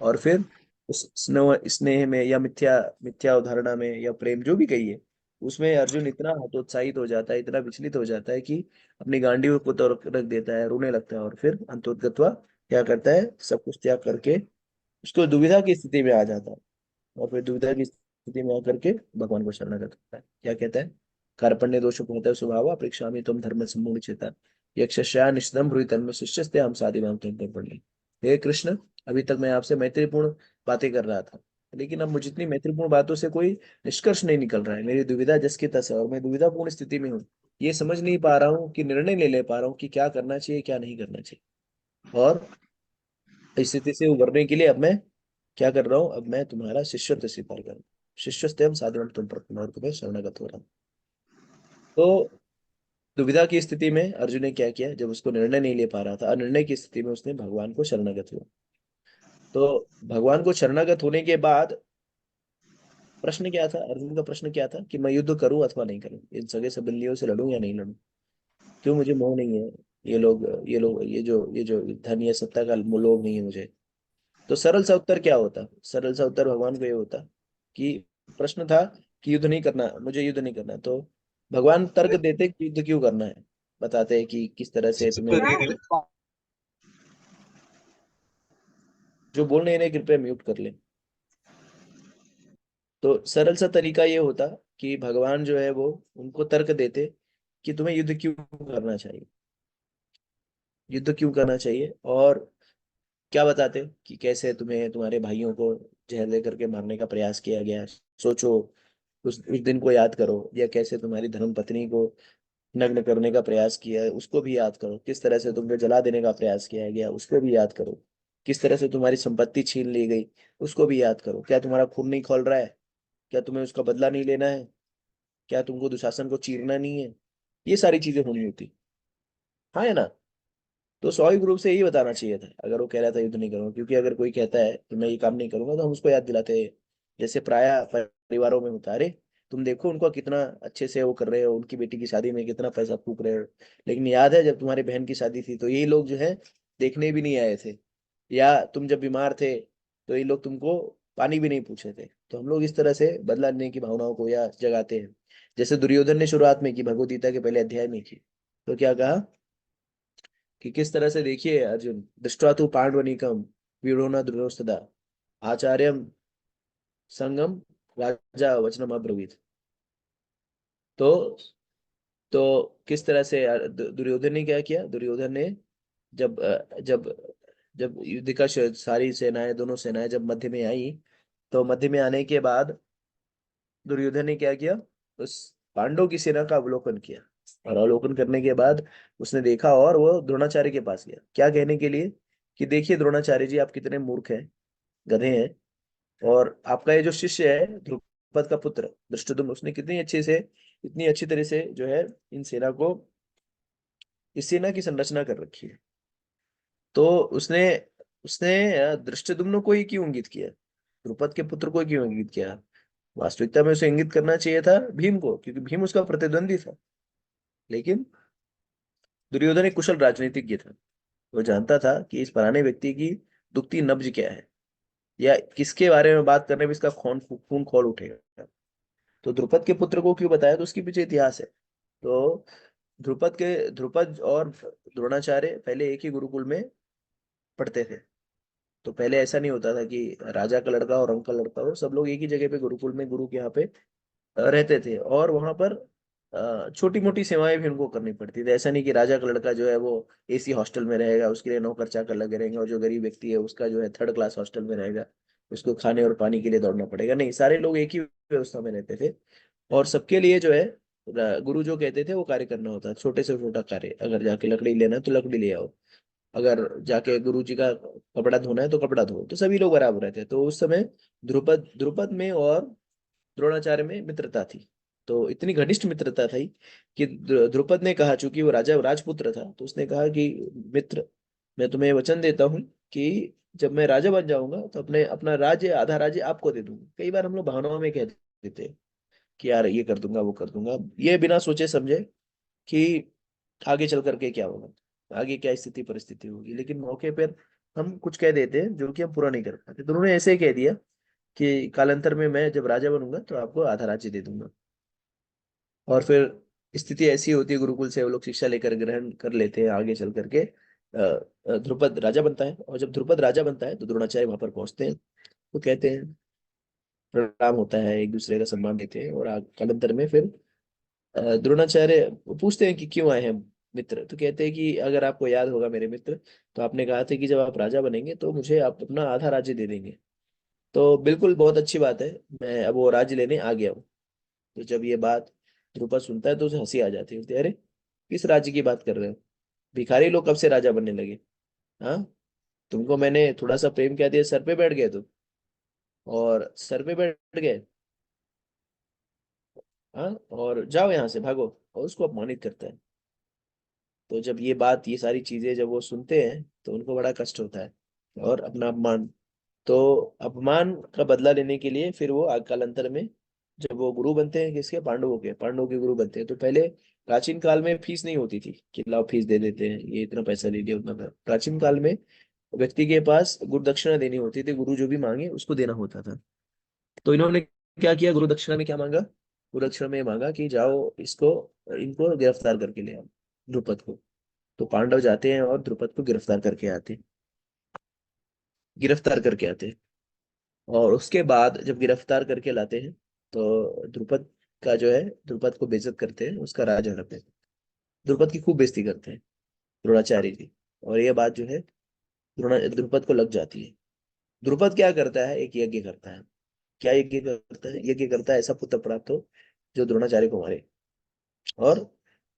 और फिर उस स्नेह में या मिथ्या मिथ्या उदाहरणा में या प्रेम जो भी कहिए, उसमें अर्जुन इतना हतोत्साहित हो जाता है, इतना विचलित हो जाता है कि अपनी गांडियों को तो रख देता है, रोने लगता है, और फिर अंतोतगत्वा क्या करता है, सब कुछ त्याग करके उसको दुविधा की स्थिति में आ जाता है। और फिर दुविधा की स्थिति में आकर के भगवान को शरणागत होता है। क्या कहता है, कार्पण्य दोष पुनः स्वभाव परीक्षामि तुम धर्म सम्मूढ़ चेता यक्षया निश्चितम ब्रूहि तन्मे शिष्यस्ते हम साधि माम तुम पढ़े। हे कृष्ण, अभी तक मैं आपसे मैत्रीपूर्ण बातें कर रहा था, लेकिन अब मुझे इतनी मैत्रीपूर्ण बातों से कोई निष्कर्ष नहीं निकल रहा है। मेरी दुविधा जस की तस है और मैं दुविधापूर्ण स्थिति में हूँ। ये समझ नहीं पा रहा हूँ कि निर्णय नहीं ले पा रहा हूँ कि क्या करना चाहिए क्या नहीं करना चाहिए। और इस स्थिति से उभरने के लिए अब मैं क्या कर रहा हूँ, अब मैं तुम्हारा शिष्यत्व स्वीकार कर रहा हूँ। शिष्यस्ते हम साधारण तुम प्रपन्न, और तुम्हें शरणागत हो रहा हूँ। तो दुविधा की स्थिति में अर्जुन ने क्या किया, जब उसको निर्णय नहीं ले पा रहा था, अनिर्णय की स्थिति में उसने भगवान को शरणागत हुआ। तो भगवान को शरणागत होने के बाद प्रश्न क्या था, अर्जुन का प्रश्न क्या था कि मैं युद्ध करूं अथवा नहीं करूं, इन सगे संबंधियों से लड़ूं या नहीं लड़ूं, क्यों मुझे मोह नहीं है, ये लोग ये जो धन या सत्ता का लोभ नहीं है मुझे। तो सरल सा उत्तर क्या होता, सरल सा उत्तर भगवान को ये होता कि प्रश्न था कि युद्ध नहीं करना, मुझे युद्ध नहीं करना, तो भगवान तर्क देते कि युद्ध क्यों करना है, बताते हैं कि किस तरह से तुम्हें, जो बोल नहीं रहे कृपया म्यूट कर ले। तो सरल सा तरीका ये होता कि भगवान जो है वो उनको तर्क देते कि तुम्हें युद्ध क्यों करना चाहिए, युद्ध क्यों करना चाहिए, और क्या बताते कि कैसे तुम्हें तुम्हारे भाइयों को जहर दे करके मारने का प्रयास किया गया। सोचो, उस दिन को याद करो, या कैसे तुम्हारी धर्म पत्नी को नग्न करने का प्रयास किया है उसको भी याद करो, किस तरह से तुमको जला देने का प्रयास किया गया उसको भी याद करो, किस तरह से तुम्हारी संपत्ति छीन ली गई उसको भी याद करो। क्या तुम्हारा खून नहीं खौल रहा है? क्या तुम्हें उसका बदला नहीं लेना है? क्या तुमको दुशासन को चीरना नहीं है? ये सारी चीजें होनी होती, हाँ है ना। तो स्वाभाविक रूप से यही बताना चाहिए था अगर वो कह रहा था युद्ध नहीं करूंगा, क्योंकि अगर कोई कहता है कि मैं ये काम नहीं करूंगा तो हम उसको याद दिलाते हैं। जैसे प्राय परिवारों में होता है, अरे तुम देखो उनको कितना अच्छे से वो कर रहे हो, उनकी बेटी की शादी में कितना पैसा फूक रहे हो, लेकिन याद है जब तुम्हारी बहन की शादी थी तो यही लोग जो है देखने भी नहीं आए थे, या तुम जब बीमार थे तो ये लोग तुमको पानी भी नहीं पूछे थे। तो हम लोग इस तरह से बदला लेने की भावनाओं को या जगाते हैं। जैसे दुर्योधन ने शुरुआत में की, भगवद गीता के पहले अध्याय में की, तो क्या कहा कि किस तरह से, देखिए अर्जुन, दृष्ट्वा तु पांडवनीकम वीरोना दुर्योस्तदा आचार्यम संगम राजा वचनम अब्रवीत। तो किस तरह से दुर्योधन ने क्या किया, दुर्योधन ने जब जब जब युद्ध का सारी सेनाएं, दोनों सेनाएं जब मध्य में आई, तो मध्य में आने के बाद दुर्योधन ने क्या किया, उस पांडव की सेना का अवलोकन किया, और अवलोकन करने के बाद उसने देखा और वो द्रोणाचार्य के पास गया, क्या कहने के लिए कि देखिए द्रोणाचार्य जी, आप कितने मूर्ख हैं, गधे हैं, और आपका ये जो शिष्य है द्रुपद का पुत्र धृष्टद्युम्न, उसने कितनी अच्छे से, इतनी अच्छी तरह से जो है इन सेना को, इस सेना की संरचना कर रखी है। तो उसने उसने धृष्टद्युम्न को ही क्यों इंगित किया, द्रुपद के पुत्र को क्यों इंगित किया? वास्तविकता में उसे इंगित करना चाहिए था भीम को, क्योंकि भीम उसका प्रतिद्वंदी था। लेकिन दुर्योधन एक कुशल राजनीतिज्ञ था, वो जानता था कि इस पुराने व्यक्ति की दुखती नब्ज क्या है, या किसके बारे में बात करने में इसका खून खौल उठेगा। तो द्रुपद के पुत्र को क्यों बताया, तो उसके पीछे इतिहास है। तो ध्रुपद और द्रोणाचार्य पहले एक ही गुरुकुल में पढ़ते थे। तो पहले ऐसा नहीं होता था कि राजा का लड़का और रंग का लड़का हो, सब लोग एक ही जगह पे गुरुकुल में गुरु के यहाँ पे रहते थे, और वहां पर छोटी मोटी सेवाएं भी उनको करनी पड़ती थी। ऐसा नहीं कि राजा का लड़का जो है वो एसी हॉस्टल में रहेगा, उसके लिए नौकर चाकर लगे रहेंगे, और जो गरीब व्यक्ति है उसका जो है थर्ड क्लास हॉस्टल में रहेगा, उसको खाने और पानी के लिए दौड़ना पड़ेगा। नहीं, सारे लोग एक ही व्यवस्था में रहते थे, और सबके लिए जो है गुरु जो कहते थे वो कार्य करना होता है। छोटे से छोटा कार्य, अगर जाके लकड़ी लेना है तो लकड़ी ले आओ, अगर जाके गुरु जी का कपड़ा धोना है तो कपड़ा धो, तो सभी लोग बराबर रहते हैं। तो उस समय ध्रुपद में और द्रोणाचार्य में मित्रता थी। तो इतनी घनिष्ठ मित्रता थी कि ध्रुपद ने कहा, चूंकि वो राजपुत्र था, तो उसने कहा कि मित्र, मैं तुम्हें वचन देता हूँ कि जब मैं राजा बन जाऊंगा तो अपना राज्य, आधा राज्य आपको दे दूंगा। कई बार हम लोग भावनाओं में कह देते हैं कि यार ये कर दूंगा वो कर दूंगा, ये बिना सोचे समझे कि आगे चल करके क्या होगा, आगे क्या स्थिति परिस्थिति होगी, लेकिन मौके पर हम कुछ कह देते हैं जो कि हम पूरा नहीं कर पाते। तो उन्होंने ऐसे ही कह दिया कि कालांतर में मैं जब राजा बनूंगा तो आपको आधा राज्य दे दूंगा। और फिर स्थिति ऐसी होती है, गुरुकुल से वो लोग शिक्षा लेकर ग्रहण कर लेते हैं, आगे चल करके ध्रुपद राजा बनता है। और जब ध्रुपद राजा बनता है तो द्रोणाचार्य वहां पर पहुंचते हैं, तो कहते हैं, प्रणाम होता है, एक दूसरे का सम्मान देते हैं, और कालांतर में फिर द्रोणाचार्य पूछते हैं कि क्यों आए हैं मित्र, तो कहते हैं कि अगर आपको याद होगा मेरे मित्र, तो आपने कहा था कि जब आप राजा बनेंगे तो मुझे आप अपना आधा राज्य दे देंगे। तो बिल्कुल बहुत अच्छी बात है, मैं अब वो राज्य लेने आ गया हूँ। तो जब ये बात ध्रुपद सुनता है तो उसे हंसी आ जाती है, बोलते, अरे किस राज्य की बात कर रहे हो, भिखारी लोग कब से राजा बनने लगे? हाँ, तुमको मैंने थोड़ा सा प्रेम किया दिया, सर पे बैठ गए तुम, और सर पे बैठ गए, हाँ, और जाओ यहाँ से भागो, और उसको अपमानित करता है। तो जब ये बात, ये सारी चीजें जब वो सुनते हैं तो उनको बड़ा कष्ट होता है, और अपना अपमान, तो अपमान का बदला लेने के लिए फिर वो कालांतर में जब वो गुरु बनते हैं, किसके, पांडवों के गुरु बनते हैं। तो पहले प्राचीन काल में फीस नहीं होती थी कि लाओ फीस दे देते हैं, ये इतना पैसा ले लिया उतना। प्राचीन काल में व्यक्ति के पास गुरु दक्षिणा देनी होती थी, गुरु जो भी मांगे उसको देना होता था। तो इन्होंने क्या किया, गुरु दक्षिणा में क्या मांगा, गुरु दक्षिणा में मांगा कि जाओ इनको गिरफ्तार करके ले आओ, द्रुपद को। तो पांडव जाते हैं और द्रुपद को गिरफ्तार करके आते हैं। और उसके बाद जब गिरफ्तार करके लाते हैं तो द्रुपद को बेइज्जत करते हैं, उसका राज हड़पते हैं, द्रुपद की खूब बेइज्जती करते हैं द्रोणाचार्य जी। और ये बात जो है द्रुपद को लग जाती है। द्रुपद क्या करता है, एक यज्ञ करता है। क्या यज्ञ करता है? यज्ञ करता है ऐसा पुत्र प्राप्त हो जो द्रोणाचार्य को मारे, और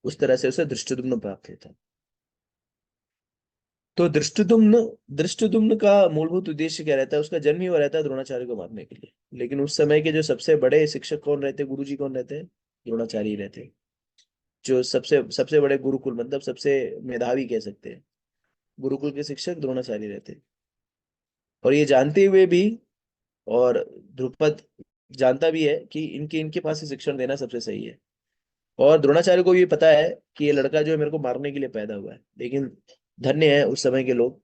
उस तरह से उसे धृष्टद्युम्न प्राप्त होता है। तो धृष्टद्युम्न का मूलभूत उद्देश्य क्या रहता है? उसका जन्म ही वो रहता है द्रोणाचार्य को मारने के लिए। लेकिन उस समय के जो सबसे बड़े शिक्षक कौन रहते, गुरु जी कौन रहते हैं? द्रोणाचार्य ही रहते हैं। जो सबसे सबसे बड़े गुरुकुल, मतलब सबसे मेधावी कह सकते हैं, गुरुकुल के शिक्षक द्रोणाचार्य रहते हैं। और ये जानते हुए भी, और ध्रुपद जानता भी है कि इनके इनके पास ही शिक्षण देना सबसे सही है। और द्रोणाचार्य को भी पता है कि ये लड़का जो है मेरे को मारने के लिए पैदा हुआ है। लेकिन धन्य है उस समय के लोग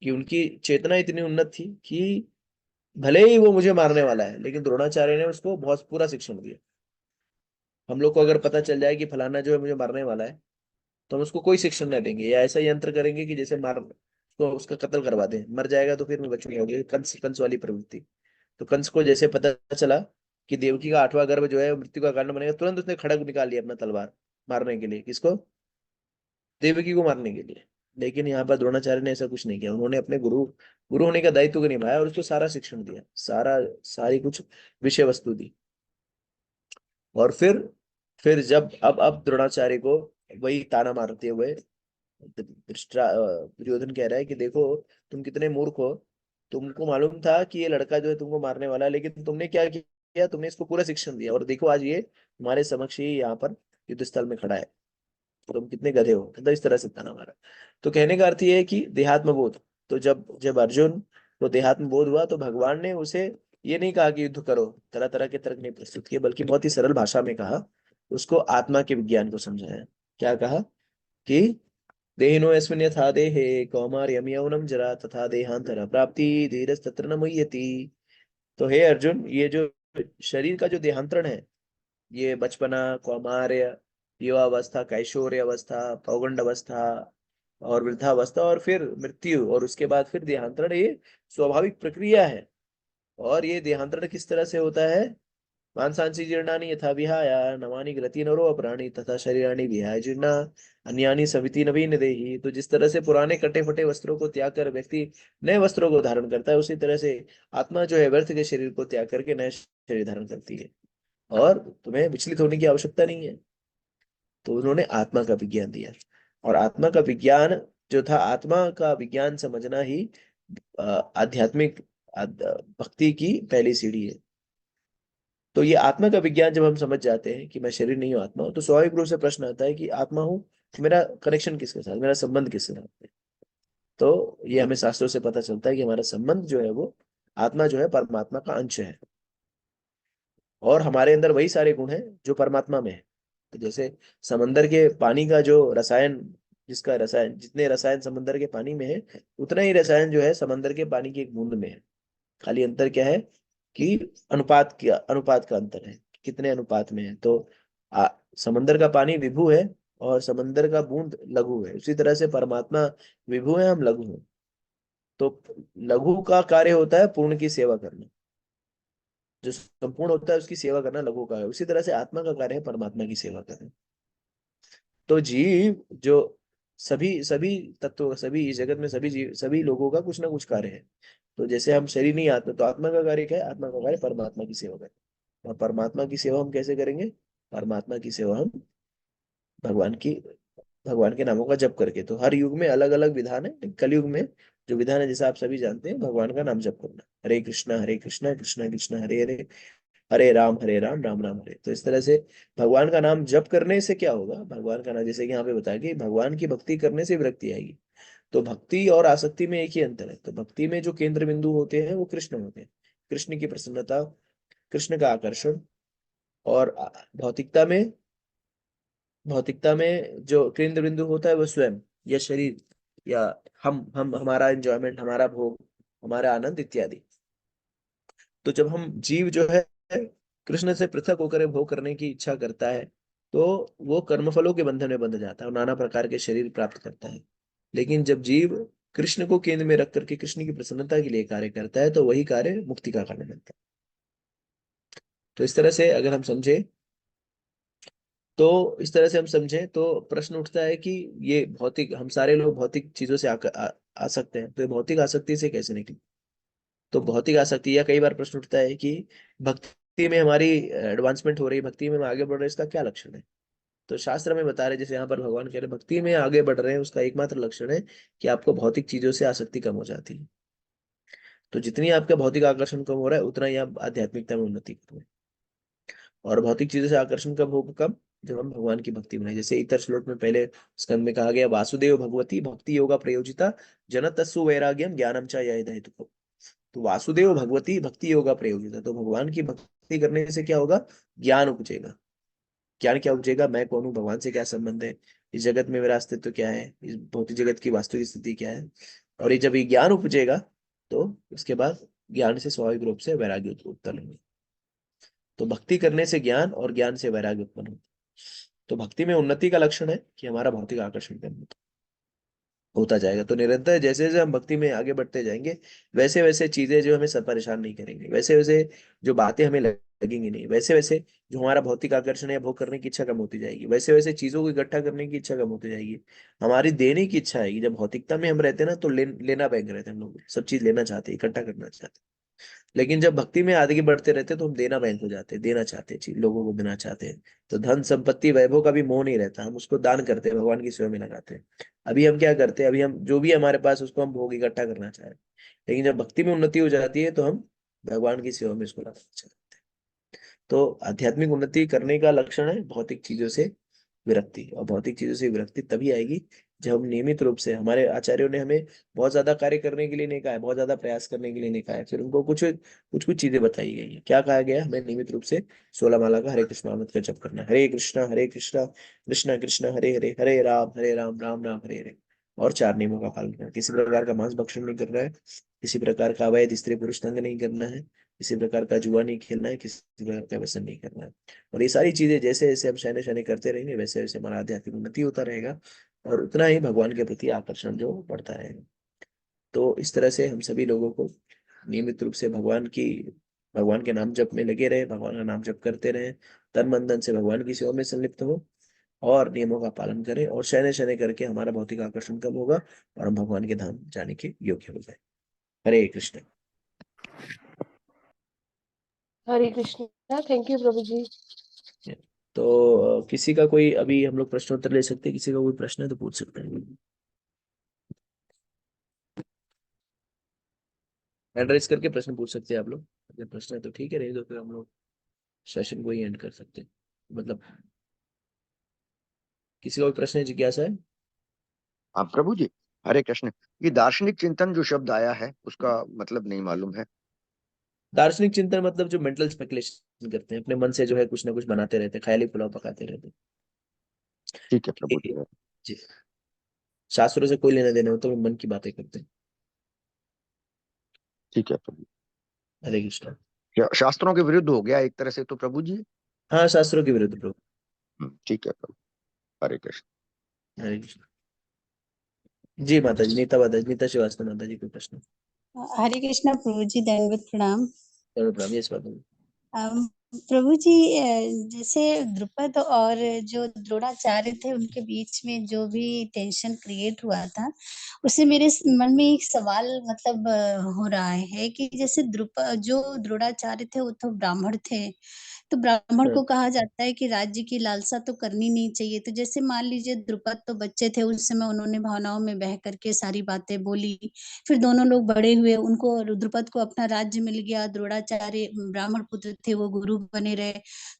कि उनकी चेतना इतनी उन्नत थी कि भले ही वो मुझे मारने वाला है, लेकिन द्रोणाचार्य ने उसको बहुत पूरा शिक्षण दिया। हम लोग को अगर पता चल जाए कि फलाना जो है मुझे मारने वाला है, तो हम उसको कोई शिक्षण नहीं देंगे, या ऐसा यंत्र करेंगे कि जैसे मार तो उसका कत्ल करवा दें, मर जाएगा तो फिर मैं बचूंगा। ये कंस कंस वाली प्रवृत्ति। तो कंस को जैसे पता चला कि देवकी का 8वां गर्भ जो है मृत्यु का कारण बनेगा, तुरंत उसने खड़ग निकाल लिया अपना तलवार मारने के लिए। किसको? देवकी को मारने के लिए। लेकिन यहाँ पर द्रोणाचार्य ने ऐसा कुछ नहीं किया। उन्होंने अपने गुरु गुरु होने का दायित्व को निभाया और उसको सारा शिक्षण दिया, सारी कुछ विषय वस्तु दी। और फिर जब अब द्रोणाचार्य को वही ताना मारते हुए दुर्योधन कह रहा है कि देखो तुम कितने मूर्ख हो, तुमको मालूम था कि ये लड़का जो है तुमको मारने वाला है, लेकिन तुमने क्या किया? तुमने इसको पूरा शिक्षण दिया, और देखो आज ये तुम्हारे समक्ष ही यहाँ पर युद्ध स्थल में खड़ा है, तुम कितने गधे हो। मतलब इस तरह से ताना मारा। तो कहने का अर्थ ये है कि देहात्म बोध। तो जब जब अर्जुन को देहात्म बोध हुआ, तो भगवान ने उसे ये नहीं कहा कि युद्ध करो, तरह तरह के तर्क नहीं प्रस्तुत किए, बल्कि बहुत ही सरल भाषा में कहा, उसको आत्मा के विज्ञान को समझाया। क्या कहा? कि देहिनो यस्मिन् यथा देहे कौमार्यं यौवनं जरा तथा देहांतर प्राप्ति धीरस्तत्र न मुह्यति। तो हे अर्जुन, ये जो शरीर का जो देहांतरण है, ये बचपना, कौमार्य, युवावस्था, कैशोर्य अवस्था, पौगंड अवस्था और वृद्धावस्था, और फिर मृत्यु, और उसके बाद फिर देहांतरण, ये स्वाभाविक प्रक्रिया है। और ये देहांतरण किस तरह से होता है? मांसांसि जीर्णानि यथा विहाय नवानि ग्रति नरो अपराणि तथा शरीराणि विहाय जीर्णा अन्यानि सविति नवीन देहि। तो जिस तरह से पुराने कटे फटे वस्त्रों को त्याग कर व्यक्ति नए वस्त्रों को धारण करता है, उसी तरह से आत्मा जो है व्यर्थ के शरीर को त्याग करके नए शरीर धारण करती है, और तुम्हें विचलित होने की आवश्यकता नहीं है। तो उन्होंने आत्मा का विज्ञान दिया। और आत्मा का विज्ञान जो था, आत्मा का विज्ञान समझना ही आध्यात्मिक भक्ति की पहली सीढ़ी है। तो ये आत्मा का विज्ञान जब हम समझ जाते हैं कि मैं शरीर नहीं हूँ, आत्मा हूँ, तो स्वाभाविक रूप से प्रश्न आता है कि आत्मा हूँ, मेरा कनेक्शन किसके साथ, मेरा संबंध किसके साथ है? तो ये हमें शास्त्रों से पता चलता है कि हमारा संबंध जो है वो आत्मा जो है परमात्मा का अंश है, और हमारे अंदर वही सारे गुण हैं जो परमात्मा में है। तो जैसे समंदर के पानी का जो रसायन, जिसका रसायन, जितने रसायन समंदर के पानी में है, उतना ही रसायन जो है समंदर के पानी की एक बूंद में है। खाली अंतर क्या है कि अनुपात का अंतर है, कितने अनुपात में है। तो समंदर का पानी विभु है और समंदर का बूंद लघु है। उसी तरह से परमात्मा विभु है, हम लघु हैं। तो लघु का कार्य होता है पूर्ण की सेवा करना, जो संपूर्ण होता है उसकी सेवा करना लघु का है। उसी तरह से आत्मा का कार्य है परमात्मा की सेवा करना। तो जीव जो सभी सभी तत्वों, सभी इस जगत में सभी जीव, सभी लोगों का कुछ ना कुछ कार्य है। तो जैसे हम शरीर नहीं, आत्मा, तो आत्मा का कार्य क्या है? आत्मा का कार्य परमात्मा की सेवा करें। और परमात्मा की सेवा हम कैसे करेंगे? परमात्मा की सेवा हम भगवान की भगवान के नामों का जप करके। तो हर युग में अलग अलग विधान है। कलयुग में जो विधान है, जैसा आप सभी जानते हैं, भगवान का नाम जप करना, हरे कृष्णा कृष्ण कृष्ण हरे हरे, हरे राम राम राम हरे। तो इस तरह से भगवान का नाम जप करने से क्या होगा? भगवान का नाम, जैसे कि यहाँ पे बताया कि भगवान की भक्ति करने से विरक्ति आएगी। तो भक्ति और आसक्ति में एक ही अंतर है। तो भक्ति में जो केंद्र बिंदु होते हैं वो कृष्ण होते हैं, कृष्ण की प्रसन्नता, कृष्ण का आकर्षण। और भौतिकता में जो केंद्र बिंदु होता है वो स्वयं, या शरीर, या हम हमारा एंजॉयमेंट, हमारा भोग, हमारा आनंद इत्यादि। तो जब हम जीव जो है कृष्ण से पृथक होकर भोग करने की इच्छा करता है, तो वो कर्मफलों के बंधन में बंध जाता है और नाना प्रकार के शरीर प्राप्त करता है। लेकिन जब जीव कृष्ण को केंद्र में रख करके कृष्ण की प्रसन्नता के लिए कार्य करता है, तो वही कार्य मुक्ति का कारण बनता है। तो इस तरह से अगर हम समझे, तो इस तरह से हम समझें तो प्रश्न उठता है कि ये भौतिक, हम सारे लोग भौतिक चीजों से आ सकते हैं, तो ये भौतिक आसक्ति से कैसे निकले? तो भौतिक आसक्ति, या कई बार प्रश्न उठता है कि भक्ति में हमारी एडवांसमेंट हो रही, भक्ति में हम आगे बढ़ रहे, इसका क्या लक्षण है? तो शास्त्र में बता रहे, जैसे यहाँ पर भगवान कह रहे भक्ति में आगे बढ़ रहे हैं, उसका एकमात्र लक्षण है कि आपको भौतिक चीजों से आसक्ति कम हो जाती है। तो जितनी आपका भौतिक आकर्षण कम हो रहा है, उतना ही आप आध्यात्मिकता में उन्नति कर रहे हैं। और भौतिक चीजों से आकर्षण कब होगा? कब? जब हम भगवान की भक्ति बनाए। जैसे इतर श्लोक में पहले स्कंद में कहा गया, वासुदेव भगवती भक्ति योगा प्रयोजिता जन तस्सु वैराग्यम ज्ञानम च यह हेतु। तो वासुदेव भगवती भक्ति योगा प्रयोजिता, तो भगवान की भक्ति करने से क्या होगा? ज्ञान उपजेगा। ज्ञान क्या उपजेगा? मैं कौन हूँ, भगवान से क्या संबंध है, इस जगत में मेरा अस्तित्व क्या है, इस भौतिक जगत की वास्तविक स्थिति क्या है। और ये जब ये ज्ञान उपजेगा तो उसके बाद ज्ञान से स्वाभाविक रूप से वैराग्य उत्पन्न होंगे। तो भक्ति करने से ज्ञान और ज्ञान से वैराग्य उत्पन्न होता है। तो भक्ति में उन्नति का लक्षण है कि हमारा भौतिक आकर्षण कम होता जाएगा। तो निरंतर जैसे जैसे हम भक्ति में आगे बढ़ते जाएंगे, वैसे वैसे चीजें जो हमें सब परेशान नहीं करेंगे, वैसे वैसे जो बातें हमें लगेंगी नहीं, वैसे वैसे जो हमारा भौतिक आकर्षण है, भोग करने की इच्छा कम होती जाएगी, वैसे वैसे चीजों को इकट्ठा करने की इच्छा कम होती जाएगी। हमारी देने की इच्छा आएगी। जब भौतिकता में हम रहते हैं ना, तो लेना बैंक रहते हैं, हम लोग सब चीज लेना चाहते हैं, इकट्ठा करना चाहते हैं। लेकिन जब भक्ति में आगे बढ़ते रहते हैं, तो हम देना बैंक हो जाते हैं, देना चाहते हैं, चीज लोगों को देना चाहते हैं। तो धन संपत्ति वैभव का भी मोह नहीं रहता, हम उसको दान करते हैं, भगवान की सेवा में लगाते हैं। अभी हम क्या करते हैं? अभी हम जो भी हमारे पास, उसको हम भोग इकट्ठा करना चाह रहे हैं। लेकिन जब भक्ति में उन्नति हो जाती है, तो हम भगवान की सेवा में इसको लगाना चाहते हैं। तो आध्यात्मिक उन्नति करने का लक्षण है भौतिक चीजों से विरक्ति। और भौतिक चीजों से विरक्ति तभी आएगी जब हम नियमित रूप से, हमारे आचार्यों ने हमें बहुत ज्यादा कार्य करने के लिए नहीं कहा है, बहुत ज्यादा प्रयास करने के लिए नहीं कहा है, फिर उनको कुछ कुछ कुछ चीजें बताई गई है। क्या कहा गया? हमें नियमित रूप से 16 माला का हरे कृष्ण नाम का जप करना है। हरे कृष्णा कृष्णा कृष्णा हरे हरे, हरे राम राम राम हरे हरे। और 4 नियमों का पालन करना। किसी प्रकार का मांस भक्षण नहीं करना है, किसी प्रकार का अवैध स्त्री पुरुष तंग नहीं करना है, किसी प्रकार का जुआ नहीं खेलना है, किसी प्रकार का व्यसन नहीं करना है। और ये सारी चीजें जैसे जैसे हम शयने शयने करते रहेंगे, वैसे वैसे हमारा आध्यात्मिक उन्नति होता रहेगा, और उतना ही भगवान के प्रति आकर्षण जो बढ़ता रहेगा। तो इस तरह से हम सभी लोगों को नियमित रूप से भगवान के नाम जप में लगे रहे, भगवान का नाम जप करते रहे, तन मन धन से भगवान की सेवा में संलिप्त हो, और नियमों का पालन करें, और शयने शयने करके हमारा भौतिक आकर्षण कम होगा, और हम भगवान के धाम जाने के योग्य हो जाए। हरे कृष्ण। हरे कृष्णा। थैंक यू प्रभु जी। तो किसी का कोई, अभी हम लोग प्रश्न उत्तर ले सकते हैं, किसी का कोई प्रश्न है तो पूछ सकते हैं। हैंड रेज करके प्रश्न पूछ सकते हैं आप लोग। अगर प्रश्न है तो ठीक है, नहीं तो फिर हम लोग सेशन को ही एंड कर सकते हैं। मतलब किसी का कोई प्रश्न है, जिज्ञासा है? हाँ प्रभु जी, हरे कृष्ण। ये दार्शनिक चिंतन जो शब्द आया है, उसका मतलब नहीं मालूम है। दार्शनिक चिंतन मतलब जो मेंटल स्पेकुलेशन करते हैं, अपने मन से जो है कुछ ना कुछ बनाते रहते हैं, ख्याली पुलाव पकाते रहते हैं। ठीक है प्रभु जी। जी, शास्त्रों से कोई लेना देना हो तो मन की बातें करते हैं। ठीक है प्रभु। हरे कृष्ण। शास्त्रों के विरुद्ध हो गया एक तरह से तो प्रभु जी। हाँ, शास्त्रों के विरुद्ध प्रभु। ठीक है प्रभु। हरे कृष्ण। हरे कृष्ण। जी माता जी, नीता श्रीवास्तव माता जी, कोई प्रश्न? हरे कृष्णा प्रभु जी, दंडवत प्रणाम। प्रणाम। यस माता जी। प्रभु जी, जैसे द्रुपद और जो द्रोणाचार्य थे, उनके बीच में जो भी टेंशन क्रिएट हुआ था, उससे मेरे मन में एक सवाल मतलब हो रहा है कि जैसे द्रोणाचार्य थे, वो तो ब्राह्मण थे, तो ब्राह्मण को कहा जाता है कि राज्य की लालसा तो करनी नहीं चाहिए। तो जैसे मान लीजिए द्रुपद तो बच्चे थे, उस समय उन्होंने भावनाओं में बह करके सारी बातें बोली, फिर दोनों लोग बड़े हुए, उनको द्रुपद को अपना राज्य मिल गया, द्रोणाचार्य ब्राह्मण पुत्र थे, वो गुरु बने रहे।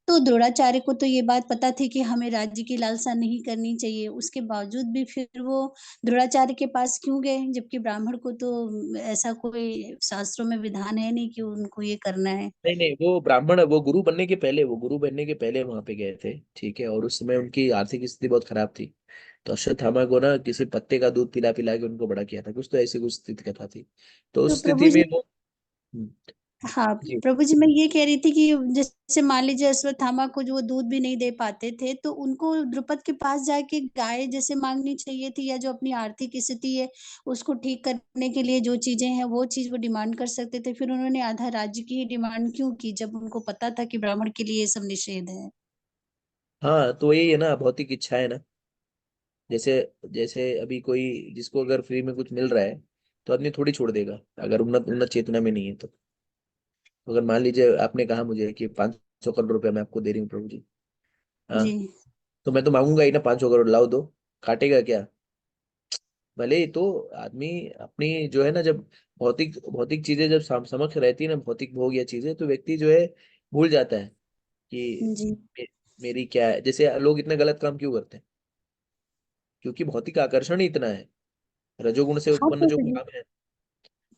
तो द्रोणाचार्य को तो ये बात पता थी कि हमें राज्य की लालसा नहीं करनी चाहिए, उसके बावजूद भी फिर वो द्रोणाचार्य के पास क्यों गए, जबकि ब्राह्मण को तो ऐसा कोई शास्त्रों में विधान है नहीं कि उनको ये करना है। नहीं नहीं, वो ब्राह्मण, वो गुरु बनने के पहले वहां पे गए थे, ठीक है। और उस समय उनकी आर्थिक स्थिति बहुत खराब थी, तो अश्वत्थामा को ना किसी पत्ते का दूध पिला पिला के उनको बड़ा किया था, कुछ तो ऐसी कुछ स्थिति कथा थी। तो तो उस प्रभु स्थिति जी, में वो हाँ जी प्रभु जी, मैं ये कह रही थी कि जैसे मान लीजिए अश्वत्थामा को जो वो दूध भी नहीं दे पाते थे, तो उनको द्रुपद के पास जाके गाय जैसे मांगनी चाहिए थी, या जो अपनी आर्थिक स्थिति है उसको ठीक करने के लिए जो चीजें हैं वो चीज वो डिमांड कर सकते थे। फिर उन्होंने आधा राज्य की ही डिमांड क्यों की, जब उनको पता था कि ब्राह्मण के लिए ये सब निषेध है। हाँ, तो यही है ना, भौतिक इच्छा है ना। जैसे जैसे अभी कोई, जिसको अगर फ्री में कुछ मिल रहा है तो आदमी थोड़ी छोड़ देगा, अगर उन्नत उन्नत चेतना में नहीं है तो। अगर मान लीजिए आपने कहा मुझे कि 500 करोड़ रुपया मैं आपको दे रही हूँ प्रभु जी, हाँ, जी तो मैं तो मांगूंगा ही ना, 500 करोड़ लाओ दो, काटेगा क्या? भले ही तो आदमी अपनी जो है ना, जब भौतिक भौतिक चीजें जब समक्ष रहती है ना, भौतिक भोग या चीजें, तो व्यक्ति जो है भूल जाता है कि जी मेरी क्या है। जैसे लोग इतने गलत काम क्यों करते हैं? क्योंकि भौतिक आकर्षण ही इतना है, रजोगुण से हाँ उत्पन्न जो काम है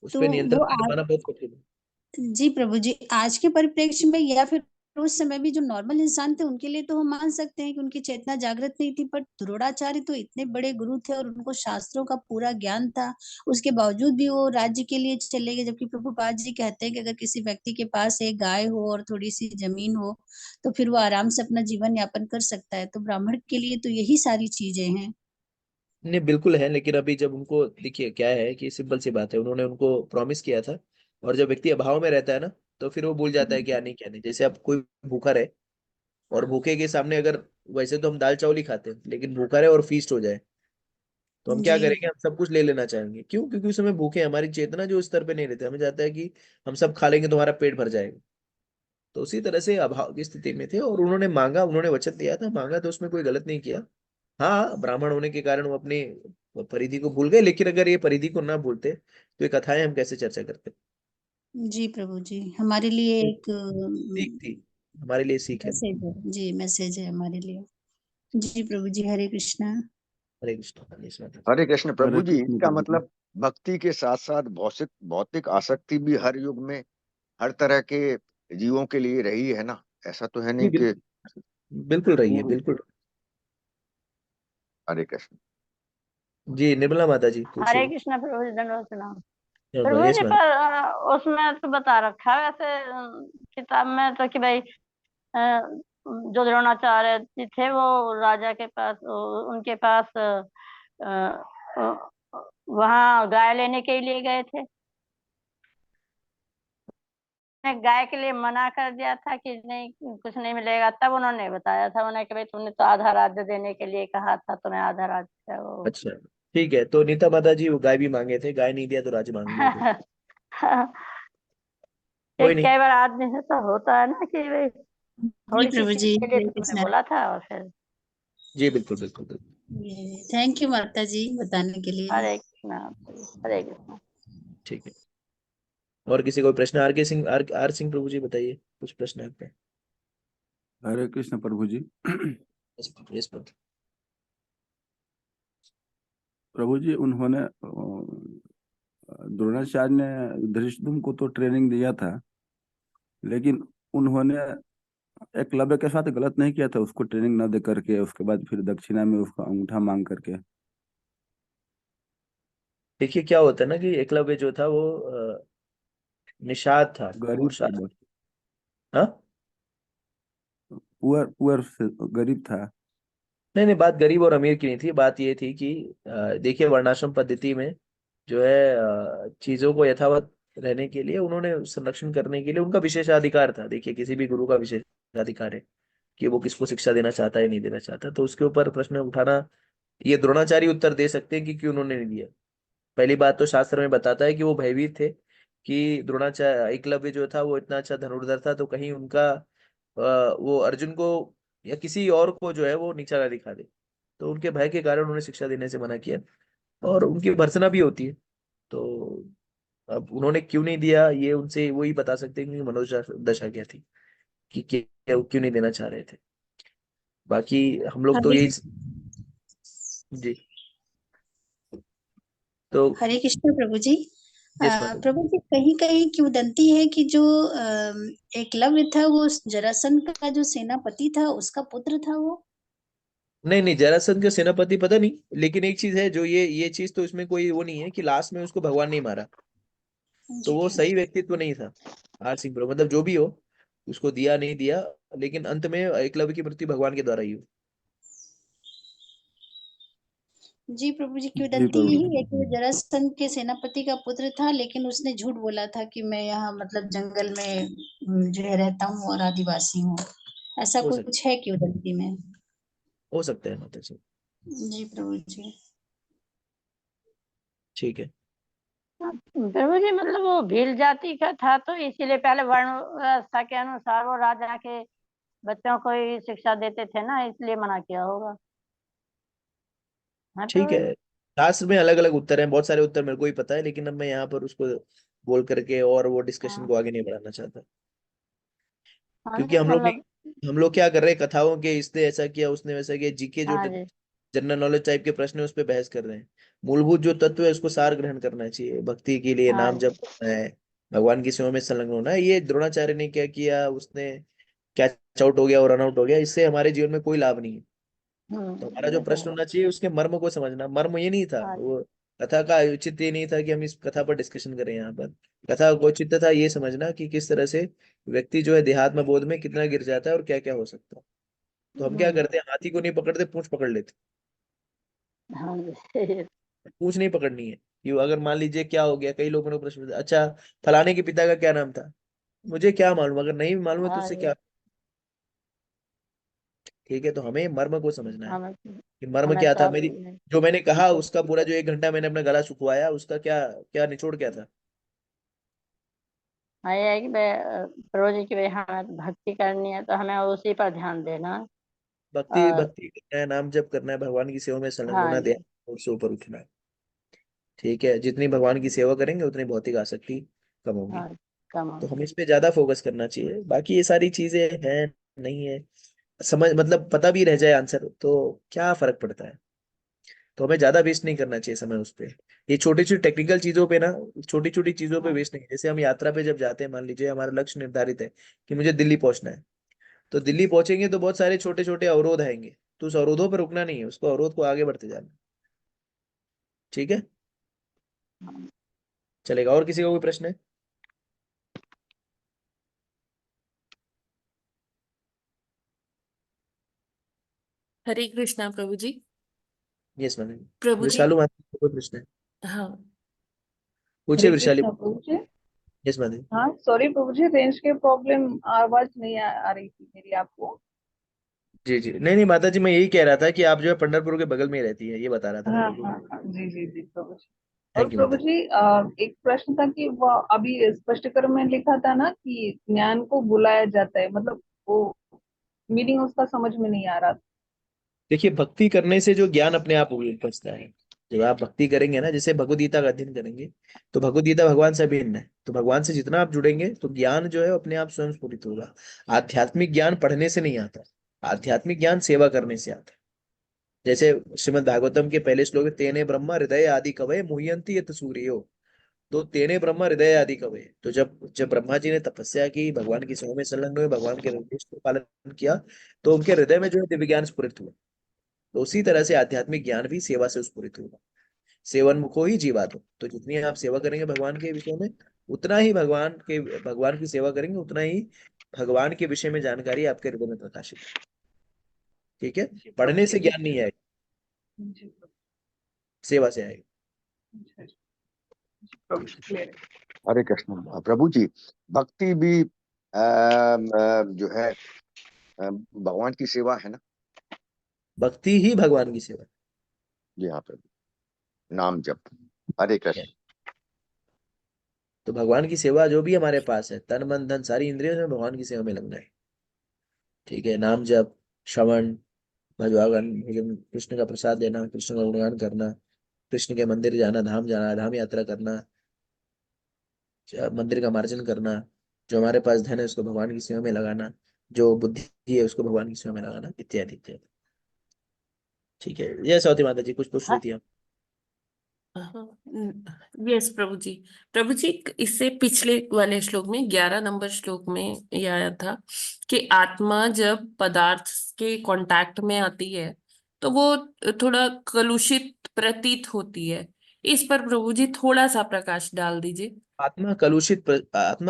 उस तो पे नियंत्रण वो कर पाना बहुत कठिन है। जी प्रभु जी, आज के परिप्रेक्ष्य में या फिर उस समय भी जो नॉर्मल इंसान थे उनके लिए तो हम मान सकते हैं कि उनकी चेतना जागृत नहीं थी, पर द्रोणाचार्य तो इतने बड़े गुरु थे और उनको शास्त्रों का पूरा ज्ञान था। उसके बावजूद भी वो राज्य के लिए चले गए, जबकि प्रभुपाद जी कहते हैं कि अगर किसी व्यक्ति के पास एक गाय हो और थोड़ी सी जमीन हो तो फिर वो आराम से अपना जीवन यापन कर सकता है। तो ब्राह्मण के लिए तो यही सारी चीजें हैं। नहीं बिल्कुल है, लेकिन अभी जब उनको देखिए क्या है कि सिंपल सी बात है, उन्होंने उनको प्रॉमिस किया था, और जब व्यक्ति अभाव में रहता है ना, तो फिर वो भूल जाता है क्या नहीं क्या नहीं। जैसे अब कोई भूखा रहे और भूखे के सामने अगर, वैसे तो हम दाल चावल ही खाते हैं, लेकिन भूखा रहे और फीस्ट हो जाए तो हम क्या जी करेंगे? हम सब कुछ ले लेना चाहेंगे। क्यों? क्योंकि उस समय भूखे हैं, हमारी चेतना जो उस स्तर पे नहीं रहती, हमें चाहता है कि हम सब खा लेंगे तो हमारा पेट भर जाएगा। तो उसी तरह से अभाव की स्थिति में थे और उन्होंने मांगा, उन्होंने वचन दिया था, मांगा, तो उसमें कोई गलत नहीं किया। हाँ, ब्राह्मण होने के कारण वो अपनी परिधि को भूल गए, लेकिन अगर ये परिधि को ना भूलते तो ये कथाएं हम कैसे चर्चा करते? जी प्रभु जी, हमारे लिए ये एक सीख थी, हमारे लिए सीख है। मैसेज है। जी मैसेज है हमारे लिए। जी प्रभु जी, हरे कृष्णा। हरे कृष्ण, हरे कृष्ण। हरे कृष्ण प्रभु हरे जी। कृष्ण इसका प्रभु जी। मतलब भक्ति के साथ साथ भौतिक भौतिक आसक्ति भी हर युग में हर तरह के जीवों के लिए रही है ना? ऐसा तो है जी नहीं कि बिल्कुल रही है, पूर्व। बिल्कुल। हरे कृष्ण। जी निर्मला माता जी हरे पूछिए। कृष्ण प्रभु जी, दंडवत प्रणाम। हाँ, प्रभु महेश जी मान। पर उसमें तो बता रखा है वैसे किताब में तो कि भाई जो द्रोणाचार्य जी थे वो राजा के पास उनके पास वहां गाय लेने के लिए गए थे। ने गाय के लिए मना कर दिया था कि नहीं कुछ नहीं मिलेगा, तब उन्होंने बताया था उन्हें कि भाई तुमने तो आधा राज्य देने के लिए कहा था, तुम्हें आधा राज्य वो अच्छा ठीक है, तो नीता माता जी वो गाय भी मांगे थे, गाय नहीं दिया तो राज्य मांगेंगे फिर? कोई नहीं। कई बार आदमी से तो होता है ना कि भाई जी थोड़ी सी प्रभु चीज जी, के लिए हरे तो तुमने कृष्णा। बोला था और फिर जी बिल्कुल बिल्कुल बिल्कुल। थैंक यू माता जी बताने के लिए। हरे कृष्णा। हरे कृष्णा। ठीक है। और किसी कोई प्रश्न? आर के सिंह, आर सिंह प्रभु जी बताइए, कुछ प्रश्न है आपके? हरे कृष्ण प्रभु जी। यस प्रभु। प्रभु जी, उन्होंने द्रोणाचार्य ने धृष्टुम को तो ट्रेनिंग दिया था, लेकिन उन्होंने एकलव्य के साथ गलत नहीं किया था उसको ट्रेनिंग न दे करके, उसके बाद फिर दक्षिणा में उसका अंगूठा मांग करके। देखिए क्या होता है ना कि एकलव्य जो था वो निषाद था गरीब और था शास्त्र। बहुत, हाँ, पुअर पुअर से गरीब था। नहीं नहीं, बात गरीब और अमीर की नहीं थी, बात ये थी कि देखिए वर्णाश्रम पद्धति में जो है चीजों को यथावत रहने के लिए, उन्होंने संरक्षण करने के लिए उनका विशेषाधिकार था। देखिए किसी भी गुरु का विशेषाधिकार है कि वो किसको शिक्षा देना चाहता है नहीं देना चाहता, तो उसके ऊपर प्रश्न उठाना, ये द्रोणाचार्य उत्तर दे सकते हैं कि क्यों उन्होंने नहीं दिया। पहली बात तो शास्त्र में बताता है कि वो भयभीत थे कि द्रोणाचार्य एकलव्य जो था वो इतना अच्छा धनुर्धर था, तो कहीं उनका वो अर्जुन को या किसी और को जो है वो नीचा ना दिखा दे, तो उनके भय के कारण उन्हें शिक्षा देने से मना किया। और उनकी भर्त्सना भी होती है। तो अब उन्होंने क्यों नहीं दिया ये उनसे वही बता सकते हैं कि मनोदशा दशा क्या थी, कि क्यों नहीं देना चाह रहे थे। बाकी हम लोग तो हरे यही। जी। तो हरे कृष्ण प्रभु जी। Yes madam. प्रभु जी, कहीं कहीं किंवदंती है कि जो एकलव्य था वो जरासंध का जो सेनापति था उसका पुत्र था वो। नहीं नहीं, जरासंध का सेनापति पता नहीं, लेकिन एक चीज है जो ये चीज तो इसमें कोई वो नहीं है कि लास्ट में उसको भगवान नहीं मारा, तो जी वो सही व्यक्तित्व नहीं था। आर सिंह प्रो मतलब जो भी हो, उसको दिया नहीं दिया, लेकिन अंत में एकलव्य की मृत्यु भगवान के द्वारा ही हुई। जी प्रभु जी, जी किंवदंती प्रभु यही है जी। कि वो जरासंध के सेनापति का पुत्र था, लेकिन उसने झूठ बोला था कि मैं यहाँ मतलब जंगल में जो है रहता हूँ और आदिवासी हूँ। ऐसा हो सकता कुछ है किंवदंती में। हो सकता है माता जी। जी प्रभु जी। ठीक है। प्रभु जी मतलब वो भील जाति का था तो इसीलिए पहले वर्ण व्यवस्था के अनुसार वो राजा के बच्चों को ही शिक्षा देते थे ना, इसलिए मना किया होगा। हाँ ठीक प्रभु जी। है, शास्त्र में अलग अलग उत्तर हैं, बहुत सारे उत्तर मेरे को ही पता है, लेकिन अब मैं यहाँ पर उसको बोल करके और वो डिस्कशन हाँ को आगे नहीं बढ़ाना चाहता। हाँ क्योंकि जी, मतलब हम लोग क्या कर रहे हैं, कथाओं के इसने ऐसा किया उसने वैसा किया, जीके जो हाँ जी जनरल नॉलेज टाइप के प्रश्न है उस पर बहस कर रहे हैं। मूलभूत जो तत्व है उसको सार ग्रहण करना चाहिए। भक्ति के लिए हाँ नाम जी। जप करना है, भगवान की सेवा में संलग्न होना है। ये द्रोणाचार्य ने क्या किया, उसने कैच आउट हो गया और रन आउट हो गया, इससे हमारे जीवन में कोई लाभ नहीं है। तो हमारा जो ये तो प्रश्न है। होना चाहिए उसके मर्म को समझना। मर्म ये नहीं था, हाँ जी। वो कथा का औचित्य ये नहीं था कि हम इस कथा पर डिस्कशन करें यहाँ पर। कथा का औचित्य था ये समझना कि किस तरह से व्यक्ति जो है देहात्म बोध में कितना गिर जाता है और क्या क्या हो सकता है। तो हम क्या करते हैं, हाथी को नहीं पकड़ते, पूंछ पकड़ लेते। हाँ जी। पूंछ नहीं पकड़नी है। कि अगर मान लीजिए क्या हो गया, कई लोगों ने प्रश्न पूछा, अच्छा फलाने के पिता का क्या नाम था, मुझे क्या मालूम, अगर नहीं मालूम है तो हाँ उससे जी। क्या। ठीक है, तो हमें मर्म को समझना है हमें कि मर्म हमें क्या तो था। अब मेरी जो मैंने कहा उसका पूरा जो 1 घंटा मैंने अपना गला सुखवाया, उसका क्या क्या निचोड़ क्या था। हाँ ये है कि प्रभु जी की भाई हमें भक्ति करनी है तो हमें उसी पर ध्यान देना है। भक्ति और भक्ति करना है, नाम जप करना है, भगवान की सेवा में संलग्न हाँ होना, जी। ध्यान से ऊपर उठना है। ठीक है, जितनी भगवान की सेवा करेंगे उतनी भौतिक आसक्ति कम होगी। हाँ कम तो होगी। हमें इस पे ज्यादा फोकस करना चाहिए। बाकी ये सारी चीजें हैं नहीं है, समझ मतलब पता भी रह जाए आंसर तो क्या फर्क पड़ता है। तो हमें ज्यादा वेस्ट नहीं करना चाहिए समय उस पे। ये छोटी छोटी टेक्निकल चीजों पे ना, छोटी छोटी चीजों पे हाँ वेस्ट नहीं। जैसे हम यात्रा पे जब जाते हैं, मान लीजिए हमारा लक्ष्य निर्धारित है कि मुझे दिल्ली पहुंचना है, तो दिल्ली पहुंचेंगे तो बहुत सारे छोटे छोटे अवरोध आएंगे, तो उस अवरोधों पर रुकना नहीं है, उसको अवरोध को आगे बढ़ते जाना। ठीक है, हाँ। चलेगा। और किसी का कोई प्रश्न है? हरे कृष्णा प्रभु जी। Yes ma'am. प्रभु जी। विशालु माता का कोई प्रश्न है? हाँ। पूछिए हरे विशाली। कृष्णा प्रभु जी। Yes ma'am. हाँ सॉरी प्रभु जी, रेंज के प्रॉब्लम, आवाज नहीं आ रही थी मेरी आपको। जी जी, नहीं नहीं माता जी, मैं यही कह रहा था कि आप जो है पंढरपुर के बगल में ही रहती है, ये बता रहा था मैं हाँ बिल्कुल। हाँ हाँ, जी जी जी प्रभु जी। और थैंक यू प्रभु माता। जी एक प्रश्न था कि वो अभी स्पष्टीकरण में लिखा था ना कि ज्ञान को बुलाया जाता है, मतलब वो मीनिंग उसका समझ में नहीं आ रहा था। देखिए, भक्ति करने से जो ज्ञान अपने आप उपजता है। जब आप भक्ति करेंगे ना, जैसे भगवद गीता का अध्ययन करेंगे, तो भगवद गीता भगवान से अभिन्न है, तो भगवान से जितना आप जुड़ेंगे तो ज्ञान जो है अपने आप स्वयं स्फुरित होगा। आध्यात्मिक ज्ञान पढ़ने से नहीं आता, आध्यात्मिक ज्ञान सेवा करने से आता है। जैसे श्रीमद् भागवतम के पहले श्लोक है, तेने ब्रह्मा हृदय आदि कवये मुह्यन्ति यत सूर्यो। तो तेने ब्रह्मा हृदय आदि कवये, तो जब जब ब्रह्मा जी ने तपस्या की, भगवान की सेवा में संलग्न हुए, भगवान के निर्देश को पालन किया, तो उनके हृदय में जो है दिव्य ज्ञान स्फुरित हुआ। तो उसी तरह से आध्यात्मिक ज्ञान भी सेवा से स्फुरित होगा। सेवन मुखो ही जीवातो। तो जितनी आप सेवा करेंगे भगवान के विषय में, उतना ही भगवान की सेवा करेंगे, उतना ही भगवान के विषय में जानकारी आपके हृदय में प्रकाशित है। ठीक है, पढ़ने से ज्ञान नहीं आएगा, सेवा से आएगा। हरे कृष्ण प्रभु जी। भक्ति भी जो है भगवान की सेवा है ना। भक्ति ही भगवान की सेवा। जी हाँ प्रभु, नाम जप। हरे कृष्ण। तो भगवान की सेवा जो भी हमारे पास है, तन मन धन सारी इंद्रियों से भगवान की सेवा में लगना है। ठीक है, नाम जप, श्रवण, भजवागन, भजन, कृष्ण का प्रसाद देना, कृष्ण का गुणगान करना, कृष्ण के मंदिर जाना, धाम यात्रा करना, मंदिर का मार्जन करना, जो हमारे पास धन है उसको भगवान की सेवा में लगाना, जो बुद्धि है उसको भगवान की सेवा में लगाना, इत्यादि इत्यादि। ठीक है, जय सौती माता जी, कुछ पूछ रही थी आप? यस प्रभु जी। प्रभु जी, इससे पिछले वाले श्लोक में 11 नंबर श्लोक में ये आया था कि आत्मा जब पदार्थ के कांटेक्ट में आती है तो वो थोड़ा कलुषित प्रतीत होती है। इस पर प्रभु जी थोड़ा सा प्रकाश डाल दीजिए। आत्मा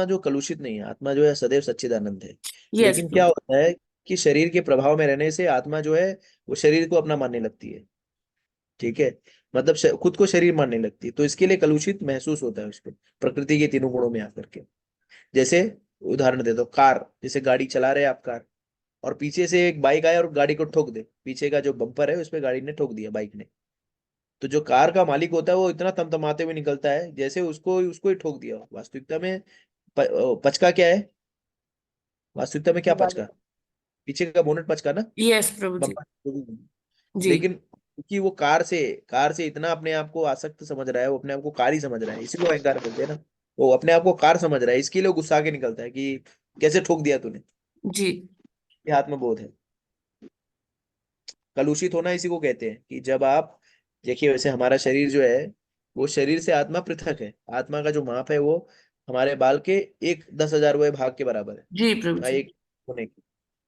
जो कलुषित नहीं है, आत्मा जो है सदैव सच्चिदानंद है। यस लेकिन क्या प्रभु। होता है कि शरीर के प्रभाव में रहने से आत्मा जो है वो शरीर को अपना मानने लगती है। ठीक है, मतलब खुद को शरीर मानने लगती है, तो इसके लिए कलुषित महसूस होता है उसको, प्रकृति के तीनों गुणों में आकर के। जैसे उदाहरण दे दो, कार, जैसे गाड़ी चला रहे हैं आप कार, और पीछे से एक बाइक आया और गाड़ी को ठोक दे, पीछे का जो बम्पर है उस पे गाड़ी ने ठोक दिया, बाइक ने। तो जो कार का मालिक होता है वो इतना तमतमाते हुए निकलता है जैसे उसको उसको ही ठोक दिया हो। वास्तविकता में पचका क्या है, वास्तविकता में क्या गाड़ी पचका? पीछे का बोनट मचका ना, यस प्रभु जी। बम्पर। जी लेकिन क्योंकि वो कार से इतना अपने आप को आसक्त समझ रहा है, वो अपने आप को कार ही समझ रहा है, इसी को अहंकार बोलते हैं ना। वो अपने आप को कार समझ रहा है, इसके लिए वो गुस्सा के निकलता है कि कैसे ठोक दिया तूने। जी ये आत्मबोध है। कलुषित होना इसी को कहते हैं कि जब आप देखिए, वैसे हमारा शरीर जो है वो शरीर से आत्मा पृथक है। आत्मा का जो माप है वो हमारे बाल के 1/10,000वें भाग के बराबर है, जी प्रभु जी। एक होने की।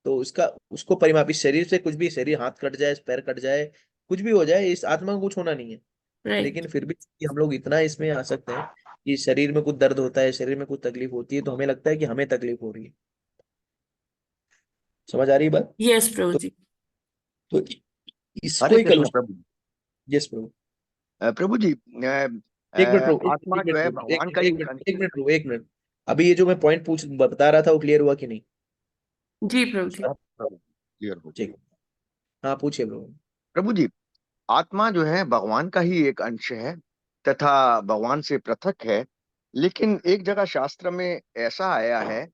तो उसको परिमाप, इस शरीर से कुछ भी, शरीर हाथ कट जाए, पैर कट जाए, कुछ भी हो जाए, इस आत्मा को कुछ होना नहीं है। राइट लेकिन फिर भी हम लोग इतना इसमें आ सकते हैं कि शरीर में कुछ दर्द होता है, शरीर में कुछ तकलीफ होती है, तो हमें लगता है कि हमें तकलीफ हो रही है। समझ आ रही है बात? यस प्रभु तो, जी। तो इसको हरे ही कृष्ण कलुष। प्रभु। यस प्रभु। प्रभु जी, एक मिनट रुको, आत्मा जो है भगवान का एक ही मिनट, अंश एक मिनट रुको, एक मिनट। अभी ये जो मैं पॉइंट बता रहा था वो क्लियर हुआ कि नहीं? जी प्रभु जी। है। क्लियर हो ठीक, हाँ पूछिए प्रभु। प्रभु जी। आत्मा जो है भगवान का ही एक अंश है तथा भगवान से पृथक है। लेकिन एक जगह शास्त्र में ऐसा आया है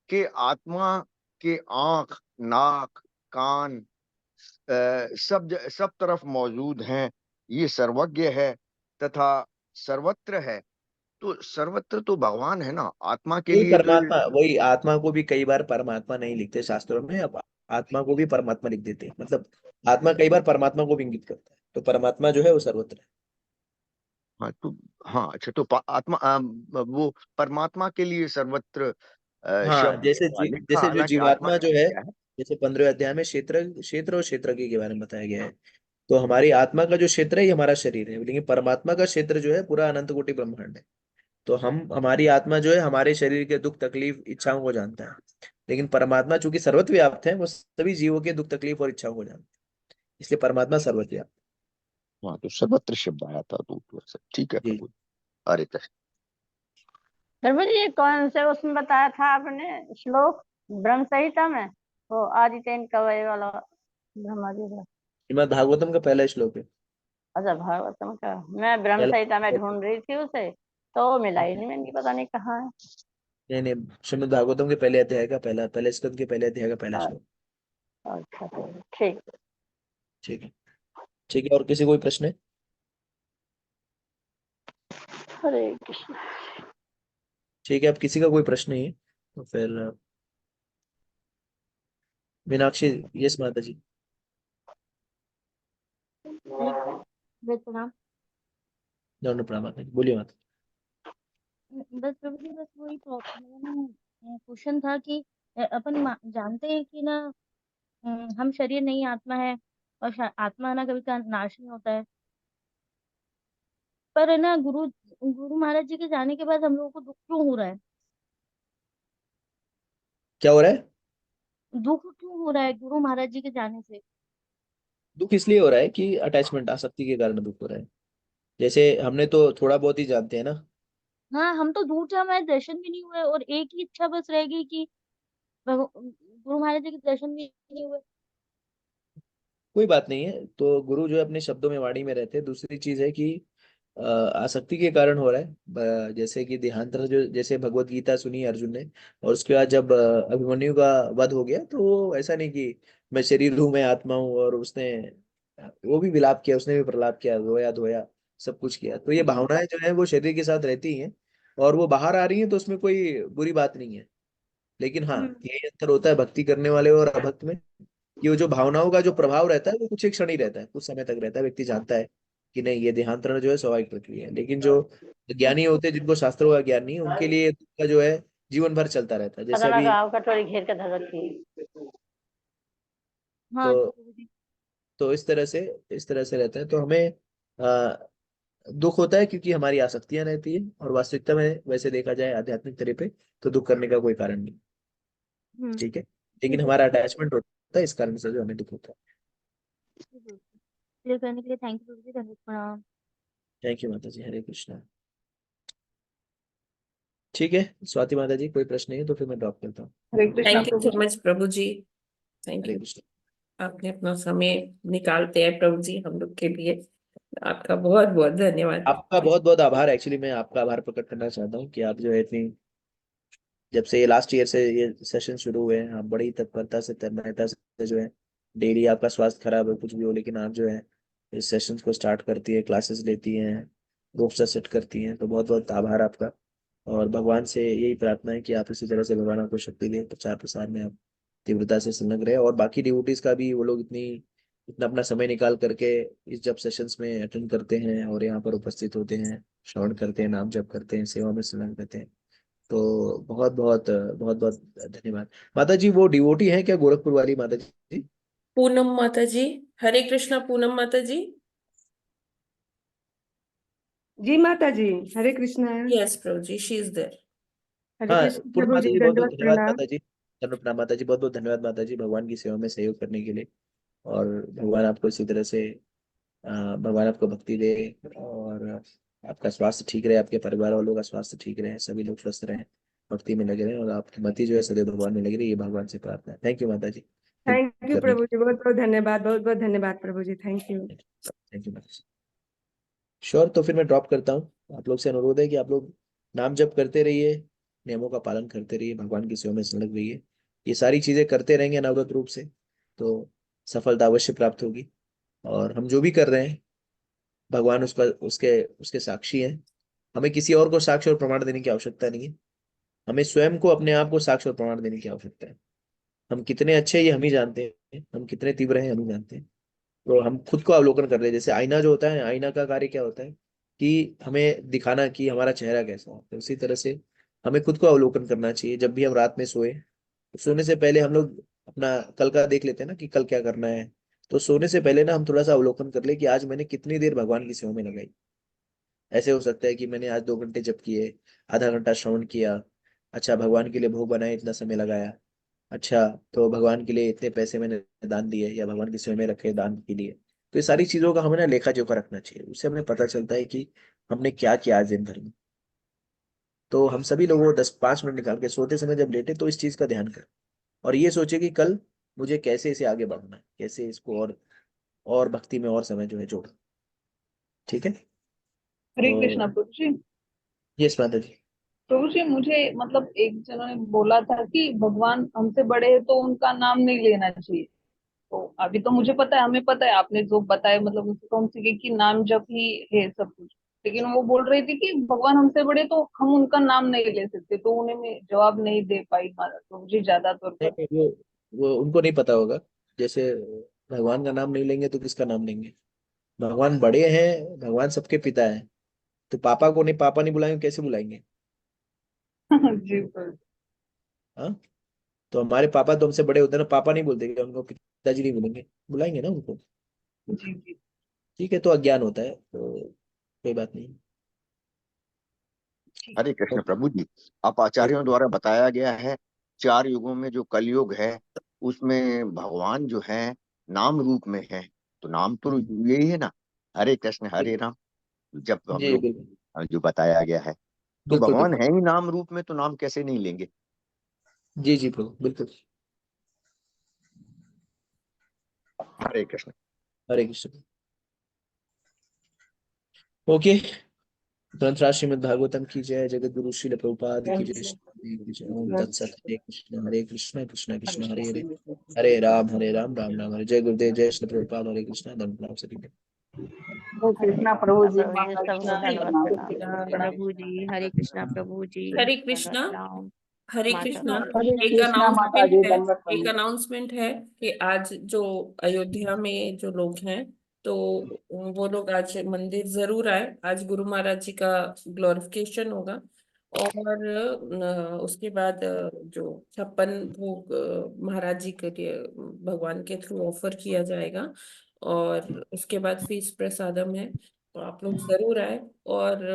कि आत्मा के आंख, नाक, कान सब तरफ मौजूद हैं। ये सर्वज्ञ है तथा सर्वत्र है। तो सर्वत्र तो भगवान है ना, आत्मा के वही लिए तो परमात्मा, वही आत्मा को भी कई बार परमात्मा नहीं लिखते शास्त्रों में, अब आत्मा को भी परमात्मा लिख देते हैं। मतलब आत्मा कई बार परमात्मा को भी इंगित करता है, तो परमात्मा जो है वो सर्वत्र है। हाँ तो, हाँ अच्छा, तो आत्मा वो परमात्मा के लिए सर्वत्र हाँ, शब्द जैसे लिखा, जैसे जो हालांकि आत्मा जीवात्मा ने जो नहीं है, किया है। जैसे 15वें अध्याय में क्षेत्र क्षेत्र और क्षेत्रज्ञ के बारे में बताया गया है। तो हमारी आत्मा का जो क्षेत्र है ये हमारा शरीर है, लेकिन परमात्मा का क्षेत्र जो है पूरा अनंत कोटि ब्रह्मांड है। तो हमारी आत्मा जो है हमारे शरीर के दुख तकलीफ इच्छाओं को जानता है, लेकिन परमात्मा चूंकि सर्वत्र व्याप्त है, वो सभी जीवों के दुख तकलीफ और इच्छाओं को जानता है, इसलिए परमात्मा सर्वत्र व्याप्त हाँ तो सर्वत्र शब्द आया था तो ठीक है है। जी। प्रभु। हरे कृष्ण। प्रभु जी, ये कौन से उसमें बताया था आपने श्लोक? ब्रह्म संहिता में वो आदितेन कवय वाला ब्रह्मा जी का। श्रीमद् भागवतम का पहला श्लोक है। अच्छा, भागवतम का। मैं ब्रह्म पहला, संहिता में ढूंढ रही थी उसे, तो वो मिला ही नहीं, मैंने पता नहीं कहाँ है। नहीं नहीं, श्रीमद् भागवतम के पहले अध्याय का पहले स्कंद के पहले अध्याय का पहला श्लोक। अच्छा ठीक। ठीक है, ठीक है। और किसी कोई प्रश्न है? हरे कृष्ण। ठीक है, अब किसी का कोई प्रश्न नहीं है तो फिर मीनाक्षी। यस माता जी। प्रणाम। दोनों प्रणाम माता जी, बोलिए माता। बस प्रभु जी, बस वही क्वेश्चन था कि अपन जानते हैं कि ना, हम शरीर नहीं आत्मा है, और आत्मा ना कभी का नाश नहीं होता है। पर है ना, गुरु गुरु महाराज जी के जाने के बाद हम लोगों को दुख क्यों हो रहा है? क्या हो रहा है? दुख क्यों हो रहा है गुरु महाराज जी के जाने से? दुख इसलिए हो रहा है कि अटैचमेंट, आसक्ति के कारण दुख हो रहा है। जैसे हमने तो थोड़ा बहुत ही जानते हैं ना। हाँ, हम तो दूर थे, हमारे दर्शन भी नहीं हुए, और एक ही इच्छा बस रह गई कि गुरु महाराज जी के दर्शन भी नहीं हुए। कोई बात नहीं है, तो गुरु जो है अपने शब्दों में, वाणी में रहते हैं। दूसरी चीज है कि आसक्ति के कारण हो रहा है। जैसे कि देहांतर, जो जैसे भगवत गीता सुनी अर्जुन ने, और उसके बाद जब अभिमन्यु का वध हो गया, तो वो ऐसा नहीं कि मैं शरीर हूँ, मैं आत्मा हूँ, और उसने वो भी विलाप किया, उसने भी प्रलाप किया, रोया धोया, सब कुछ किया। तो ये भावनाएं जो है वो शरीर के साथ रहती हैं, और वो बाहर आ रही हैं, तो उसमें कोई बुरी बात नहीं है। लेकिन हाँ, ये अंतर होता है भक्ति करने वाले और अभक्त में, कि वो जो भावनाओं का जो प्रभाव रहता है वो कुछ एक क्षण ही रहता है, कुछ समय तक रहता है। व्यक्ति जानता है कि नहीं, ये देहांतरण जो है स्वाभाविक प्रक्रिया है। लेकिन जो ज्ञानी होते हैं, जिनको शास्त्रों का ज्ञान नहीं है, उनके लिए दुख का जो है जीवन भर चलता रहता है। जैसे पता अभी लगा आपका टोरी घेर के धर रखी है। हाँ जी तो प्रभु जी। इस तरह से रहता है। तो हमें आ, दुख होता है क्योंकि हमारी आसक्तियां रहती है, और वास्तविकता में वैसे देखा जाए आध्यात्मिक तरह पे, तो दुख करने का कोई कारण नहीं। ठीक है, लेकिन ठीक है हमारा अटैचमेंट होता है, इस कारण से जो हमें दुख होता है। क्लियर करने के लिए थैंक यू प्रभु जी, धन्यवाद, प्रणाम। थैंक यू माता जी। हरे कृष्णा। ठीक है स्वाति माता जी, कोई प्रश्न नहीं है तो फिर मैं ड्रॉप करता हूँ। हरे कृष्णा थैंक यू प्रभु सो जी। मच प्रभु जी। Thank Hare you, Krishna. आपने अपना समय निकालते हैं प्रभु जी हम लोग के लिए। आपका बहुत बहुत धन्यवाद। आपका बहुत बहुत आभार। एक्चुअली मैं आपका आभार प्रकट करना चाहता हूँ कि आप जो है इतनी जब से ये लास्ट ईयर से ये सेशन शुरू हुए हैं, आप बड़ी तत्परता से तन्मयता से जो है, डेली आपका स्वास्थ्य खराब है कुछ भी हो, लेकिन आप जो है इस सेशंस को स्टार्ट करती है, क्लासेस लेती हैं, ग्रुप्स सेट करती हैं, तो बहुत बहुत आभार आपका। और भगवान से यही प्रार्थना है कि आप इसी तरह से भगवान आपको शक्ति दें, प्रचार प्रसार में आप तीव्रता से संलग्न रहे। और बाकी डिवोटीज का भी, वो लोग इतना अपना समय निकाल करके इस जब सेशंस में अटेंड करते हैं और यहाँ पर उपस्थित होते हैं, श्रवण करते हैं, नाम जप करते हैं, सेवा में संलग्न रहते हैं, तो बहुत बहुत बहुत बहुत धन्यवाद। माता जी वो डिवोटी हैं क्या, गोरखपुर वाली माता जी? पूनम माता जी। हरे कृष्णा पूनम माता जी। जी माता जी, हरे कृष्णा। यस प्रभु जी, शी इज देयर। हरे हाँ कृष्ण पूर्ण प्रभु माता जी, जी, बहुत बहुत दंडवत धन्यवाद प्रणाम। माता जी, धन्यवाद प्रणाम माता जी, बहुत बहुत धन्यवाद माता जी, भगवान की सेवा में सहयोग करने के लिए। और भगवान आपको इसी तरह से भगवान आपको भक्ति दे, और आपका स्वास्थ्य ठीक रहे, आपके परिवार वालों का स्वास्थ्य ठीक रहे, सभी लोग स्वस्थ रहें, भक्ति में लगे रहें, और आपकी मति जो है सदैव भगवान में लगी रही, ये भगवान से प्रार्थना है। थैंक यू माता जी। थैंक यू करने प्रभु जी, बहुत बहुत धन्यवाद, बहुत बहुत धन्यवाद प्रभु जी, थैंक यू। थैंक यू माता जी। श्योर, तो फिर मैं ड्रॉप करता हूँ। आप लोग से अनुरोध है कि आप लोग नाम जप करते रहिए, नियमों का पालन करते रहिए, भगवान की सेवा में संलग्न रहिए। ये सारी चीजें करते रहेंगे अनावरत रूप से तो सफलता अवश्य प्राप्त होगी। और हम जो भी कर रहे हैं, भगवान उसका उसके उसके साक्षी हैं। हमें किसी और को साक्ष्य और प्रमाण देने की आवश्यकता नहीं है, हमें स्वयं को, अपने आप को साक्ष्य और प्रमाण देने की आवश्यकता है। हम कितने अच्छे हैं ये हम ही जानते हैं, हम कितने तीव्र हैं हम ही जानते हैं। तो हम खुद को अवलोकन कर रहे हैं। जैसे आईना जो होता है, आईना का कार्य क्या होता है कि हमें दिखाना कि हमारा चेहरा कैसा है, तो उसी तरह से हमें खुद को अवलोकन करना चाहिए। जब भी हम रात में सोए, तो सोने से पहले हम लोग अपना कल का देख लेते हैं ना कि कल क्या करना है, तो सोने से पहले ना हम थोड़ा सा अवलोकन कर ले कि आज मैंने कितनी देर भगवान की सेवा में लगाई। ऐसे हो सकता है कि मैंने आज 2 घंटे जप किए, आधा घंटा श्रवण किया, अच्छा भगवान के लिए भोग बनाए, इतना समय लगाया, अच्छा तो भगवान के लिए इतने पैसे मैंने दान दिए, या भगवान के सेवा में रखे दान के लिए। तो ये सारी चीजों का हमें ना लेखा जोखा रखना चाहिए, उससे हमें पता चलता है कि हमने क्या किया आज दिन भर में। तो हम सभी लोगों को 10-5 मिनट निकाल के सोते समय जब लेटे तो इस चीज का ध्यान करें, और ये सोचे कि कल मुझे कैसे इसे आगे बढ़ना है, कैसे इसको और भक्ति में और समय जो है जोड़ना। ठीक है, हरे कृष्णा तो प्रभु जी। यस माता जी। प्रभु जी, मुझे मतलब एक जनों ने बोला था कि भगवान हमसे बड़े हैं तो उनका नाम नहीं लेना चाहिए। तो अभी तो मुझे पता है, हमें पता है, आपने जो बताया मतलब उससे तो हम सीखे कि नाम जप ही है सब कुछ। लेकिन वो बोल रही थी कि भगवान हमसे बड़े तो हम उनका नाम नहीं ले सकते, तो उन्हें मैं जवाब नहीं दे पाई तो मुझे ज्यादा तौर नहीं पर। नहीं, वो उनको नहीं पता होगा। जैसे भगवान का नाम नहीं लेंगे तो किसका नाम लेंगे? भगवान बड़े हैं, भगवान सबके पिता है, तो पापा को नहीं, पापा नहीं बुलाएंगे कैसे बुलाएंगे? जी सर। हाँ, तो हमारे पापा तो हमसे बड़े होते हैं ना, पापा नहीं बोलते क्या उनको? पिताजी नहीं बोलेंगे? बुलाएंगे ना उनको। जी जी। ठीक है, तो अज्ञान होता है, तो कोई बात नहीं। हरे कृष्ण ओके। प्रभु जी। आप आचार्यों द्वारा बताया गया है 4 युगों में जो कलयुग है उसमें भगवान जो है नाम रूप में है, तो नाम तो यही है ना, हरे कृष्ण हरे राम। जब हम जी लोग बिल्कुल जो बताया गया है, तो बिल्कुल भगवान बिल्कुल। है ही नाम रूप में, तो नाम कैसे नहीं लेंगे? जी जी प्रभु बिल्कुल। हरे कृष्ण। हरे कृष्ण। ओके, ग्रंथराज श्रीमद् भागवतम की जय, जगत गुरु श्रील प्रभुपाद की जय, श्री की जय। ओम तत्सत। हरे कृष्ण कृष्ण कृष्ण हरे हरे, हरे राम राम राम हरे। जय गुरुदेव, जय श्री प्रभुपाद, हरे कृष्ण। धन्यवाद सभी को। हरे हरे कृष्णा प्रभु जी, कृष्णा प्रभु जी, सबको धन्यवाद प्रणाम प्रभु प्रभु जी, हरे कृष्णा प्रभु जी, हरे दंडवत कृष्णा। प्रणाम हरे माता कृष्णा। पिता। हरे एक कृष्णा माता अनाउंसमेंट जी, है, दंडवत एक प्रणाम। अनाउंसमेंट है कि आज जो अयोध्या में जो लोग हैं, तो वो लोग आज मंदिर जरूर आए। आज गुरु महाराज जी का ग्लोरिफिकेशन होगा, और उसके बाद जो 56 भोग महाराज जी के लिए भगवान के थ्रू ऑफर किया जाएगा, और उसके बाद फीस प्रसादम है। तो आप लोग जरूर आए, और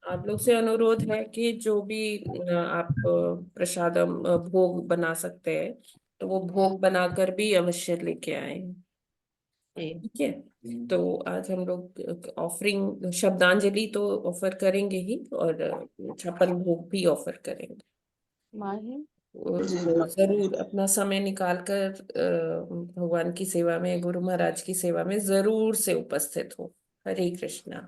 आप लोग से अनुरोध है कि जो भी आप प्रसादम भोग बना सकते हैं, तो वो भोग बनाकर भी अवश्य लेके आए। ठीक है, तो आज हम लोग ऑफरिंग शब्दांजलि तो ऑफर करेंगे ही, और 56 भोग भी ऑफर करेंगे। माही तो जरूर अपना समय निकाल कर भगवान की सेवा में, गुरु महाराज की सेवा में जरूर से उपस्थित हो। हरे कृष्णा।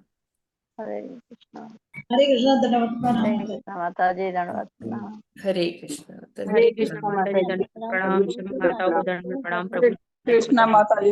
हरे कृष्णा। हरे कृष्णा, धन्यवाद प्रणाम हरे माता जी। कृष्णा माता जी, धन्यवाद प्रणाम। हरे कृष्णा, हरे धन्यवाद। कृष्णा माता जी, धन्यवाद प्रणाम, सभी माताओं को धन्यवाद प्रणाम। प्रभु कृष्णा माता जी।